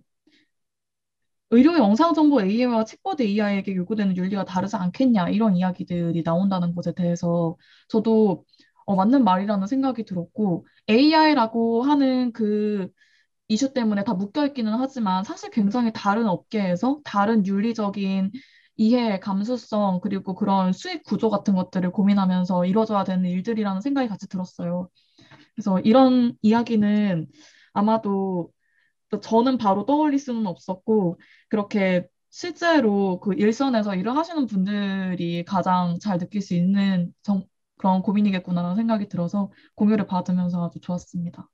의료 영상정보 AI와 챗봇 AI에게 요구되는 윤리가 다르지 않겠냐 이런 이야기들이 나온다는 것에 대해서 저도 맞는 말이라는 생각이 들었고 AI라고 하는 그 이슈 때문에 다 묶여있기는 하지만 사실 굉장히 다른 업계에서 다른 윤리적인 이해, 감수성, 그리고 그런 수익 구조 같은 것들을 고민하면서 이루어져야 되는 일들이라는 생각이 같이 들었어요. 그래서 이런 이야기는 아마도 또 저는 바로 떠올릴 수는 없었고, 그렇게 실제로 그 일선에서 일을 하시는 분들이 가장 잘 느낄 수 있는 그런 고민이겠구나라는 생각이 들어서 공유를 받으면서 아주 좋았습니다.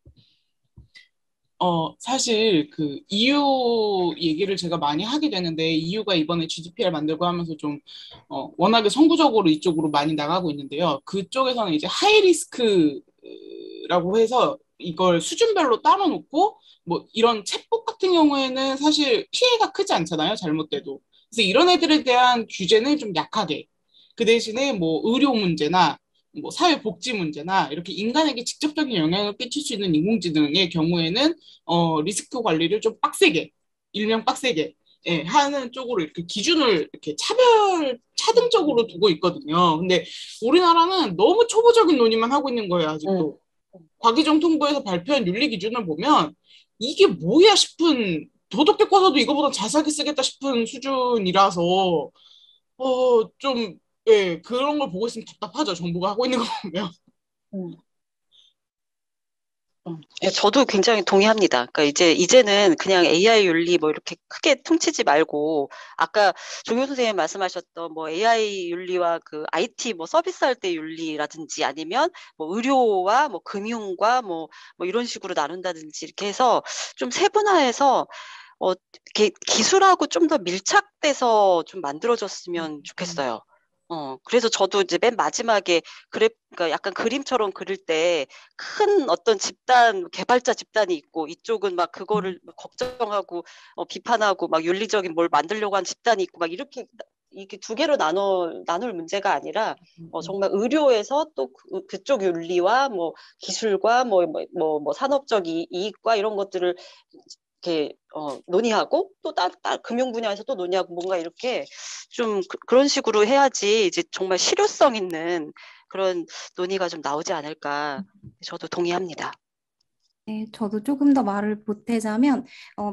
사실 그 EU 얘기를 제가 많이 하게 되는데, EU가 이번에 GDPR 만들고 하면서 좀, 워낙에 선구적으로 이쪽으로 많이 나가고 있는데요. 그쪽에서는 이제 하이리스크라고 해서 이걸 수준별로 따로 놓고, 뭐 이런 챗봇 같은 경우에는 사실 피해가 크지 않잖아요. 잘못돼도. 그래서 이런 애들에 대한 규제는 좀 약하게. 그 대신에 뭐 의료 문제나 뭐 사회복지 문제나 이렇게 인간에게 직접적인 영향을 끼칠 수 있는 인공지능의 경우에는 리스크 관리를 좀 빡세게, 일명 빡세게, 예, 하는 쪽으로 이렇게 기준을 이렇게 차등적으로 두고 있거든요. 근데 우리나라는 너무 초보적인 논의만 하고 있는 거예요, 아직도. 과기정통부에서 발표한 윤리 기준을 보면 이게 뭐야 싶은, 도덕 교과서도 이거보다 자세하게 쓰겠다 싶은 수준이라서, 좀, 예, 그런 걸 보고 있으면 답답하죠. 정부가 하고 있는 거 보면. 예, 저도 굉장히 동의합니다. 그러니까 이제는 그냥 AI 윤리 뭐 이렇게 크게 퉁치지 말고, 아까 조교 선생님 말씀하셨던 뭐 AI 윤리와 그 IT 뭐 서비스할 때 윤리라든지, 아니면 뭐 의료와 뭐 금융과 뭐 이런 식으로 나눈다든지, 이렇게 해서 좀 세분화해서 이렇게 기술하고 좀 더 밀착돼서 좀 만들어졌으면 좋겠어요. 그래서 저도 이제 맨 마지막에 그러니까 약간 그림처럼 그릴 때 큰 어떤 개발자 집단이 있고, 이쪽은 막 그거를 막 걱정하고 비판하고 막 윤리적인 뭘 만들려고 한 집단이 있고, 막 이렇게 두 개로 나눌 문제가 아니라, 정말 의료에서 또 그쪽 윤리와 뭐 기술과 뭐 산업적 이익과 이런 것들을 이렇게 논의하고, 또 금융 분야에서 또 논의하고, 뭔가 이렇게 좀 그런 식으로 해야지 이제 정말 실효성 있는 그런 논의가 좀 나오지 않을까. 저도 동의합니다. 네, 저도 조금 더 말을 보태자면,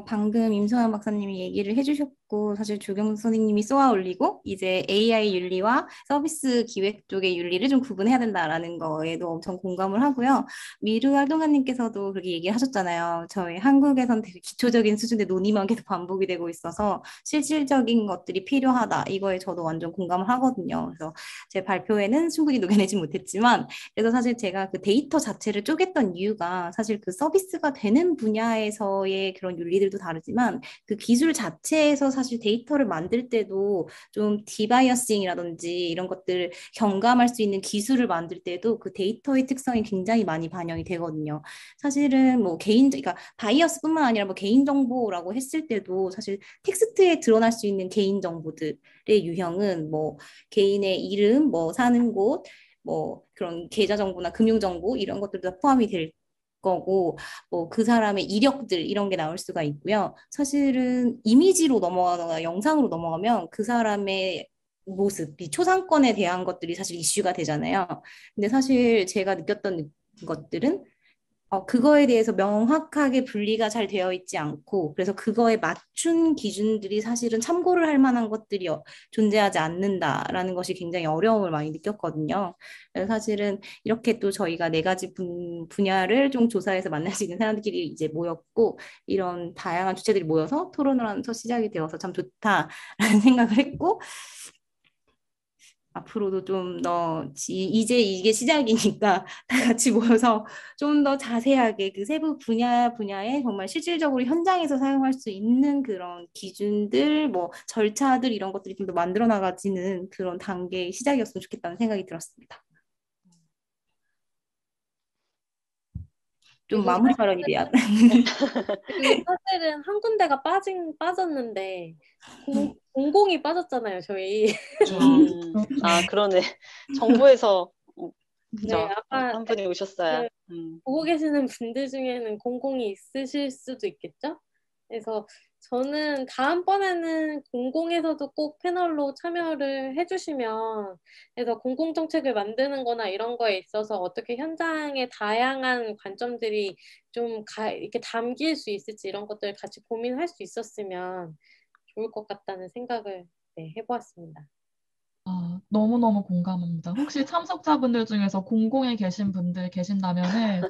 방금 임소연 박사님이 얘기를 해주셨고, 사실 조경수 선생님이 쏘아 올리고, 이제 AI 윤리와 서비스 기획 쪽의 윤리를 좀 구분해야 된다라는 거에도 엄청 공감을 하고요. 미르 활동가님께서도 그렇게 얘기하셨잖아요. 저희 한국에선 되게 기초적인 수준의 논의만 계속 반복이 되고 있어서 실질적인 것들이 필요하다. 이거에 저도 완전 공감을 하거든요. 그래서 제 발표에는 충분히 녹여내지 못했지만, 그래서 사실 제가 그 데이터 자체를 쪼갰던 이유가, 사실 그 서비스가 되는 분야에서의 그런 윤리들도 다르지만 그 기술 자체에서 사실 데이터를 만들 때도 좀 디바이어싱이라든지 이런 것들을 경감할 수 있는 기술을 만들 때도 그 데이터의 특성이 굉장히 많이 반영이 되거든요. 사실은 뭐 그러니까 바이어스뿐만 아니라 뭐 개인정보라고 했을 때도 사실 텍스트에 드러날 수 있는 개인정보들의 유형은 뭐 개인의 이름, 뭐 사는 곳, 뭐 그런 계좌 정보나 금융 정보 이런 것들도 포함이 될 거고, 뭐 그 사람의 이력들 이런 게 나올 수가 있고요. 사실은 이미지로 넘어가거나 영상으로 넘어가면 그 사람의 모습, 이 초상권에 대한 것들이 사실 이슈가 되잖아요. 근데 사실 제가 느꼈던 것들은 그거에 대해서 명확하게 분리가 잘 되어 있지 않고, 그래서 그거에 맞춘 기준들이 사실은 참고를 할 만한 것들이 존재하지 않는다라는 것이 굉장히 어려움을 많이 느꼈거든요. 그래서 사실은 이렇게 또 저희가 네 가지 분야를 좀 조사해서 만날 수 있는 사람들끼리 이제 모였고, 이런 다양한 주체들이 모여서 토론을 하면서 시작이 되어서 참 좋다라는 생각을 했고, 앞으로도 좀 더 이제 이게 시작이니까 다 같이 모여서 좀 더 자세하게 그 세부 분야에 정말 실질적으로 현장에서 사용할 수 있는 그런 기준들, 뭐 절차들 이런 것들이 좀 더 만들어 나가지는 그런 단계의 시작이었으면 좋겠다는 생각이 들었습니다. 좀 그리고 마무리 발언이 돼야. 그리고 사실은 한 군데가 빠졌는데 공공이 빠졌잖아요, 저희. 아, 그러네. 정부에서 네, 그죠. 아마 한 분이 오셨어야. 보고 계시는 분들 중에는 공공이 있으실 수도 있겠죠? 그래서 저는 다음번에는 공공에서도 꼭 패널로 참여를 해주시면, 그래서 공공정책을 만드는 거나 이런 거에 있어서 어떻게 현장의 다양한 관점들이 좀 이렇게 담길 수 있을지 이런 것들 같이 고민할 수 있었으면 좋을 것 같다는 생각을 해보았습니다. 너무너무 공감합니다. 혹시 참석자분들 중에서 공공에 계신 분들 계신다면은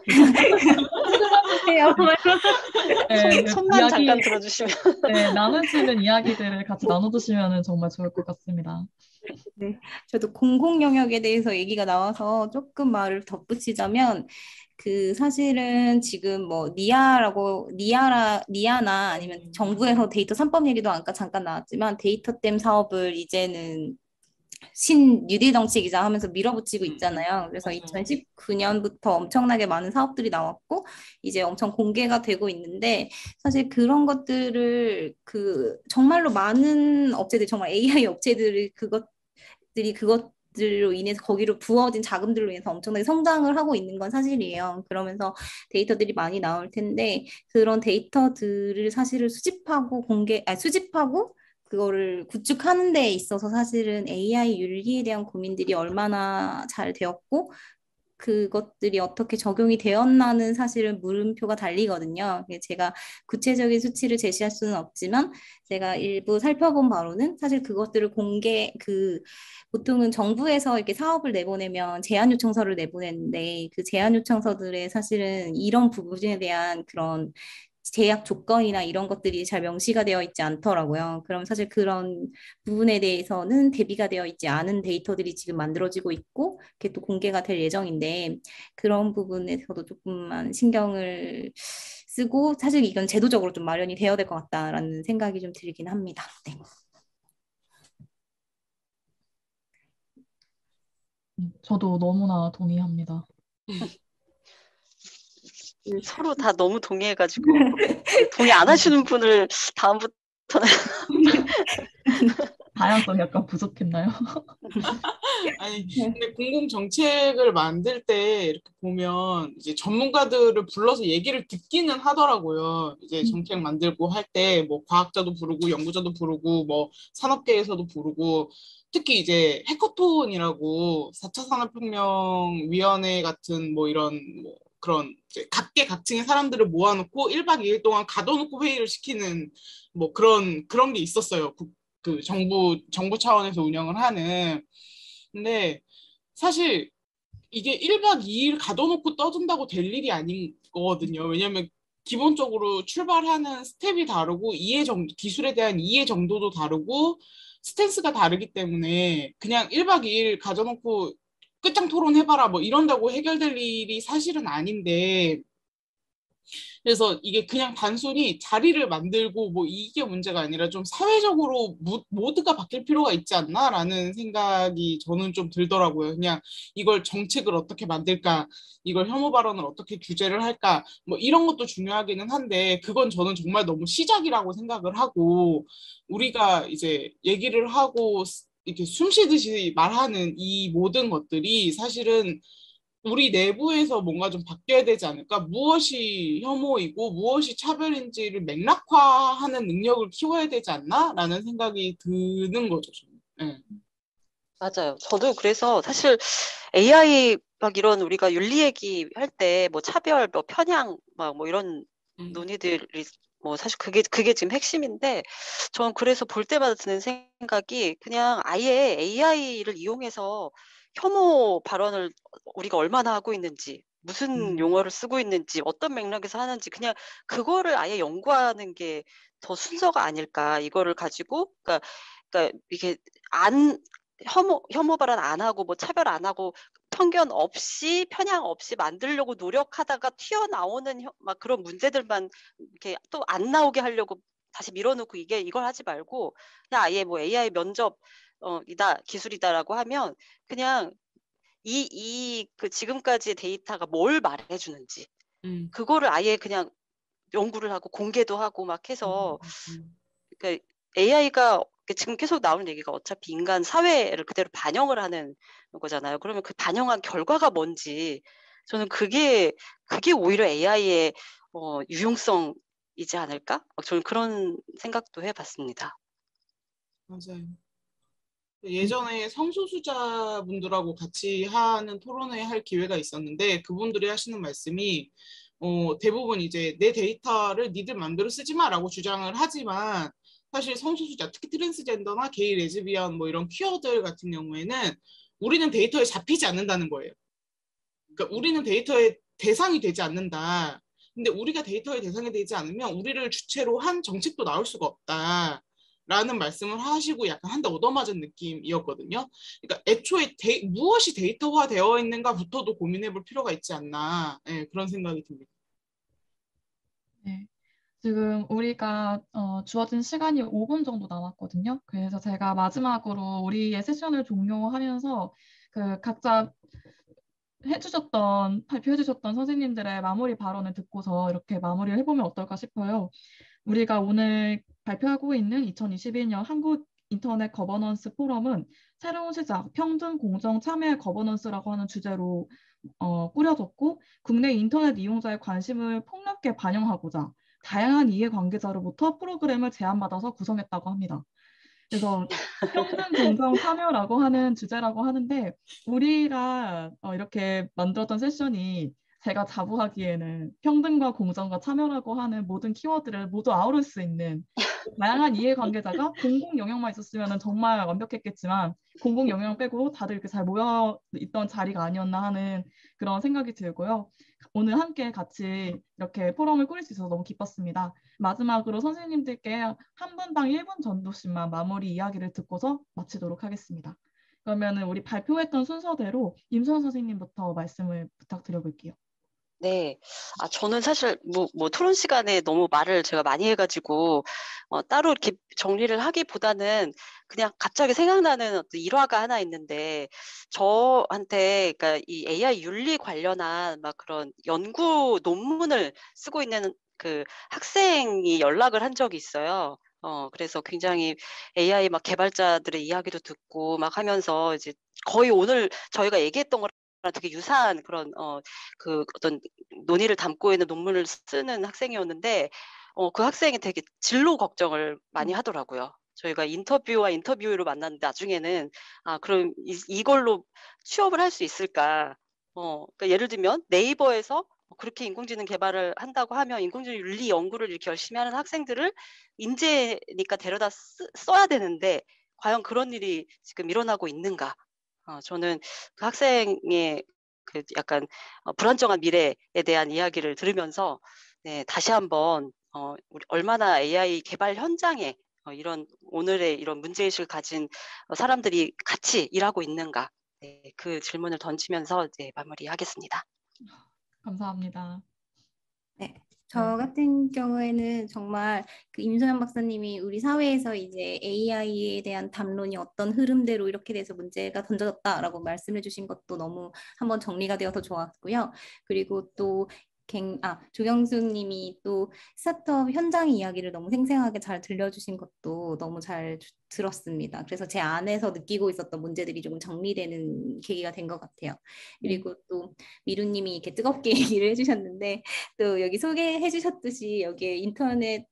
들어주세요. 네, 손만 잠깐 들어주시면. 네, 남은 수 있는 이야기들을 같이 나눠주시면 정말 좋을 것 같습니다. 네, 저도 공공 영역에 대해서 얘기가 나와서 조금 말을 덧붙이자면 그 사실은 지금 뭐 니아나 아니면 정부에서 데이터 3법 얘기도 아까 잠깐 나왔지만 데이터댐 사업을 이제는 뉴딜 정책이자 하면서 밀어붙이고 있잖아요. 그래서 맞아요. 2019년부터 엄청나게 많은 사업들이 나왔고 이제 엄청 공개가 되고 있는데 사실 그런 것들을 그 정말로 많은 업체들 정말 AI 업체들이 그것들로 인해서 거기로 부어진 자금들로 인해서 엄청나게 성장을 하고 있는 건 사실이에요. 그러면서 데이터들이 많이 나올 텐데 그런 데이터들을 사실을 수집하고 그거를 구축하는 데 있어서 사실은 AI 윤리에 대한 고민들이 얼마나 잘 되었고 그것들이 어떻게 적용이 되었나는 사실은 물음표가 달리거든요. 제가 구체적인 수치를 제시할 수는 없지만 제가 일부 살펴본 바로는 사실 그것들을 보통은 정부에서 이렇게 사업을 내보내면 제안 요청서를 내보내는데 그 제안 요청서들에 사실은 이런 부분에 대한 그런 제약 조건이나 이런 것들이 잘 명시가 되어 있지 않더라고요. 그럼 사실 그런 부분에 대해서는 대비가 되어 있지 않은 데이터들이 지금 만들어지고 있고 그게 또 공개가 될 예정인데 그런 부분에서도 조금만 신경을 쓰고 사실 이건 제도적으로 좀 마련이 되어야 될 것 같다라는 생각이 좀 들긴 합니다. 네. 저도 너무나 동의합니다. 서로 다 너무 동의해가지고 동의 안 하시는 분을 다음부터는 다양성이 약간 부족했나요? 아니, 근데 공공 정책을 만들 때 이렇게 보면 이제 전문가들을 불러서 얘기를 듣기는 하더라고요. 이제 정책 만들고 할 때 뭐 과학자도 부르고 연구자도 부르고 뭐 산업계에서도 부르고 특히 이제 해커톤이라고 4차 산업혁명위원회 같은 뭐 이런 뭐 그런 이제 각계각층의 사람들을 모아놓고 1박 2일 동안 가둬놓고 회의를 시키는 뭐 그런 게 있었어요. 그 정부 차원에서 운영을 하는. 근데 사실 이게 1박 2일 가둬놓고 떠든다고 될 일이 아닌 거거든요. 왜냐면 기본적으로 출발하는 스텝이 다르고 기술에 대한 이해 정도도 다르고 스탠스가 다르기 때문에 그냥 1박 2일 가져놓고 끝장 토론해봐라 뭐 이런다고 해결될 일이 사실은 아닌데 그래서 이게 그냥 단순히 자리를 만들고 뭐 이게 문제가 아니라 좀 사회적으로 모두가 바뀔 필요가 있지 않나라는 생각이 저는 좀 들더라고요. 그냥 이걸 정책을 어떻게 만들까, 이걸 혐오 발언을 어떻게 규제를 할까, 뭐 이런 것도 중요하기는 한데 그건 저는 정말 너무 시작이라고 생각을 하고 우리가 이제 얘기를 하고 이렇게 숨 쉬듯이 말하는 이 모든 것들이 사실은 우리 내부에서 뭔가 좀 바뀌어야 되지 않을까? 무엇이 혐오이고 무엇이 차별인지를 맥락화하는 능력을 키워야 되지 않나? 라는 생각이 드는 거죠, 저는. 네. 맞아요. 저도 그래서 사실 AI 막 이런 우리가 윤리 얘기할 때 뭐 차별, 뭐 편향 막 뭐 이런 논의들이 뭐 사실 그게 지금 핵심인데 저는 그래서 볼 때마다 드는 생각이 그냥 아예 AI를 이용해서 혐오 발언을 우리가 얼마나 하고 있는지 무슨 용어를 쓰고 있는지 어떤 맥락에서 하는지 그냥 그거를 아예 연구하는 게 더 순서가 아닐까 이거를 가지고 그러니까 이게 혐오 발언 안 하고 뭐 차별 안 하고 편견 없이 편향 없이 만들려고 노력하다가 튀어나오는 막 그런 문제들만 이렇게 또 안 나오게 하려고 다시 밀어놓고 이걸 하지 말고 그냥 아예 뭐 AI 면접 이다 기술이다라고 하면 그냥 그 지금까지의 데이터가 뭘 말해주는지 음, 그거를 아예 그냥 연구를 하고 공개도 하고 막 해서 음. 그러니까 AI가 지금 계속 나오는 얘기가 어차피 인간 사회를 그대로 반영을 하는 거잖아요. 그러면 그 반영한 결과가 뭔지 저는 그게 오히려 AI의 유용성이지 않을까? 저는 그런 생각도 해봤습니다. 맞아요. 음, 예전에 성소수자분들하고 같이 하는 토론회 할 기회가 있었는데 그분들이 하시는 말씀이 대부분 이제 내 데이터를 니들 맘대로 쓰지 마라고 주장을 하지만 사실 성소수자, 특히 트랜스젠더나 게이, 레즈비언 뭐 이런 퀴어들 같은 경우에는 우리는 데이터에 잡히지 않는다는 거예요. 그러니까 우리는 데이터의 대상이 되지 않는다. 근데 우리가 데이터의 대상이 되지 않으면 우리를 주체로 한 정책도 나올 수가 없다. 라는 말씀을 하시고 약간 한 대 얻어맞은 느낌이었거든요. 그러니까 애초에 무엇이 데이터화 되어 있는가부터도 고민해 볼 필요가 있지 않나. 네, 그런 생각이 듭니다. 네. 지금 우리가 주어진 시간이 5분 정도 남았거든요. 그래서 제가 마지막으로 우리의 세션을 종료하면서 그 각자 발표해주셨던 선생님들의 마무리 발언을 듣고서 이렇게 마무리를 해보면 어떨까 싶어요. 우리가 오늘 발표하고 있는 2021년 한국 인터넷 거버넌스 포럼은 새로운 시작, 평등, 공정, 참여의 거버넌스라고 하는 주제로 꾸려졌고, 국내 인터넷 이용자의 관심을 폭넓게 반영하고자 다양한 이해관계자로부터 프로그램을 제안받아서 구성했다고 합니다. 그래서 평등, 공정, 참여라고 하는 주제라고 하는데 우리가 이렇게 만들었던 세션이 제가 자부하기에는 평등과 공정과 참여라고 하는 모든 키워드를 모두 아우를 수 있는 다양한 이해관계자가 공공 영역만 있었으면 정말 완벽했겠지만 공공 영역 빼고 다들 이렇게 잘 모여 있던 자리가 아니었나 하는 그런 생각이 들고요. 오늘 함께 같이 이렇게 포럼을 꾸릴 수 있어서 너무 기뻤습니다. 마지막으로 선생님들께 한 분당 1분 정도씩만 마무리 이야기를 듣고서 마치도록 하겠습니다. 그러면은 우리 발표했던 순서대로 임선 선생님부터 말씀을 부탁드려볼게요. 네. 저는 사실 뭐 토론 시간에 너무 말을 제가 많이 해가지고 따로 이렇게 정리를 하기보다는 그냥 갑자기 생각나는 어떤 일화가 하나 있는데 저한테 그러니까 이 AI 윤리 관련한 막 그런 연구 논문을 쓰고 있는 그 학생이 연락을 한 적이 있어요. 그래서 굉장히 AI 막 개발자들의 이야기도 듣고 막 하면서 이제 거의 오늘 저희가 얘기했던 거랑 되게 유사한 그런 그 어떤 논의를 담고 있는 논문을 쓰는 학생이었는데 그 학생이 되게 진로 걱정을 많이 하더라고요. 저희가 인터뷰와 인터뷰로 만났는데 나중에는 그럼 이걸로 취업을 할 수 있을까? 그러니까 예를 들면 네이버에서 그렇게 인공지능 개발을 한다고 하면 인공지능 윤리 연구를 이렇게 열심히 하는 학생들을 인재니까 데려다 써야 되는데 과연 그런 일이 지금 일어나고 있는가? 저는 그 학생의 그 약간 불안정한 미래에 대한 이야기를 들으면서 네, 다시 한번 우리 얼마나 AI 개발 현장에 이런 오늘의 이런 문제의식을 가진 사람들이 같이 일하고 있는가 네, 그 질문을 던지면서 이제 마무리하겠습니다. 감사합니다. 네. 저 네. 같은 경우에는 정말 그 임소연 박사님이 우리 사회에서 이제 AI에 대한 담론이 어떤 흐름대로 이렇게 돼서 문제가 던져졌다라고 말씀해 주신 것도 너무 한번 정리가 되어서 좋았고요. 그리고 또 조경숙 님이 또 스타트업 현장 이야기를 너무 생생하게 잘 들려주신 것도 너무 잘 들었습니다. 그래서 제 안에서 느끼고 있었던 문제들이 조금 정리되는 계기가 된 것 같아요. 그리고 또 미루님이 이렇게 뜨겁게 얘기를 해주셨는데 또 여기 소개해 주셨듯이 여기에 인터넷에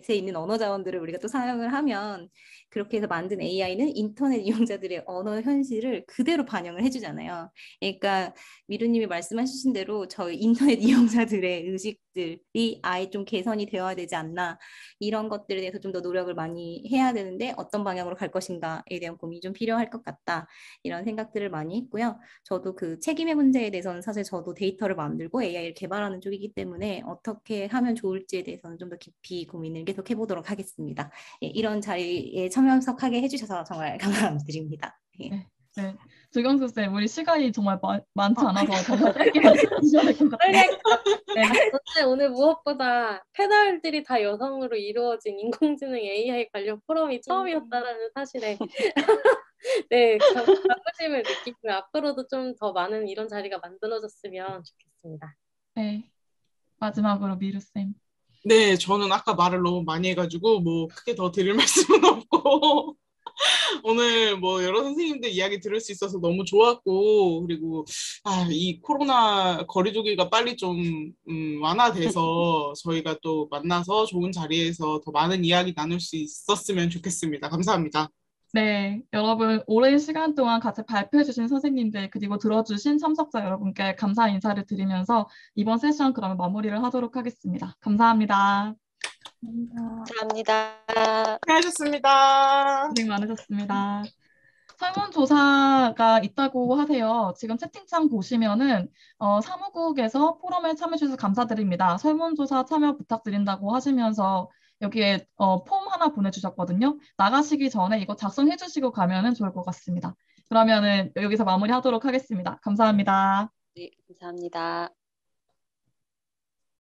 있는 언어 자원들을 우리가 또 사용을 하면 그렇게 해서 만든 AI는 인터넷 이용자들의 언어 현실을 그대로 반영을 해주잖아요. 그러니까 미루님이 말씀하신 대로 저희 인터넷 이용자들의 의식들이 아예 좀 개선이 되어야 되지 않나 이런 것들에 대해서 좀 더 노력을 많이 해야 되는데 어떤 방향으로 갈 것인가에 대한 고민이 좀 필요할 것 같다 이런 생각들을 많이 했고요. 저도 그 책임의 문제에 대해서는 사실 저도 데이터를 만들고 AI를 개발하는 쪽이기 때문에 어떻게 하면 좋을지에 대해서는 좀 더 깊이 고민을 계속 해보도록 하겠습니다. 예, 이런 자리에 참여석하게 해주셔서 정말 감사드립니다. 네. 조경수 쌤, 우리 시간이 정말 많지 않아서 정말 짧게 말씀해 주셔야 될 것 같아요. 네. 어째 오늘 무엇보다 패널들이 다 여성으로 이루어진 인공지능 AI 관련 포럼이 처음이었다라는 사실에 네, 자부심을 느끼고 앞으로도 좀 더 많은 이런 자리가 만들어졌으면 좋겠습니다. 네. 마지막으로 미루 쌤. 네, 저는 아까 말을 너무 많이 해가지고 뭐 크게 더 드릴 말씀은 없고 오늘 뭐 여러 선생님들 이야기 들을 수 있어서 너무 좋았고 그리고 이 코로나 거리두기가 빨리 좀 완화돼서 저희가 또 만나서 좋은 자리에서 더 많은 이야기 나눌 수 있었으면 좋겠습니다. 감사합니다. 네, 여러분 오랜 시간 동안 같이 발표해주신 선생님들 그리고 들어주신 참석자 여러분께 감사 인사를 드리면서 이번 세션 그러면 마무리를 하도록 하겠습니다. 감사합니다. 감사합니다. 수고하셨습니다. 고생 많으셨습니다. 설문조사가 있다고 하세요. 지금 채팅창 보시면은 사무국에서 포럼에 참여해주셔서 감사드립니다. 설문조사 참여 부탁드린다고 하시면서 여기에 폼 하나 보내주셨거든요. 나가시기 전에 이거 작성해 주시고 가면은 좋을 것 같습니다. 그러면은 여기서 마무리하도록 하겠습니다. 감사합니다. 네, 감사합니다.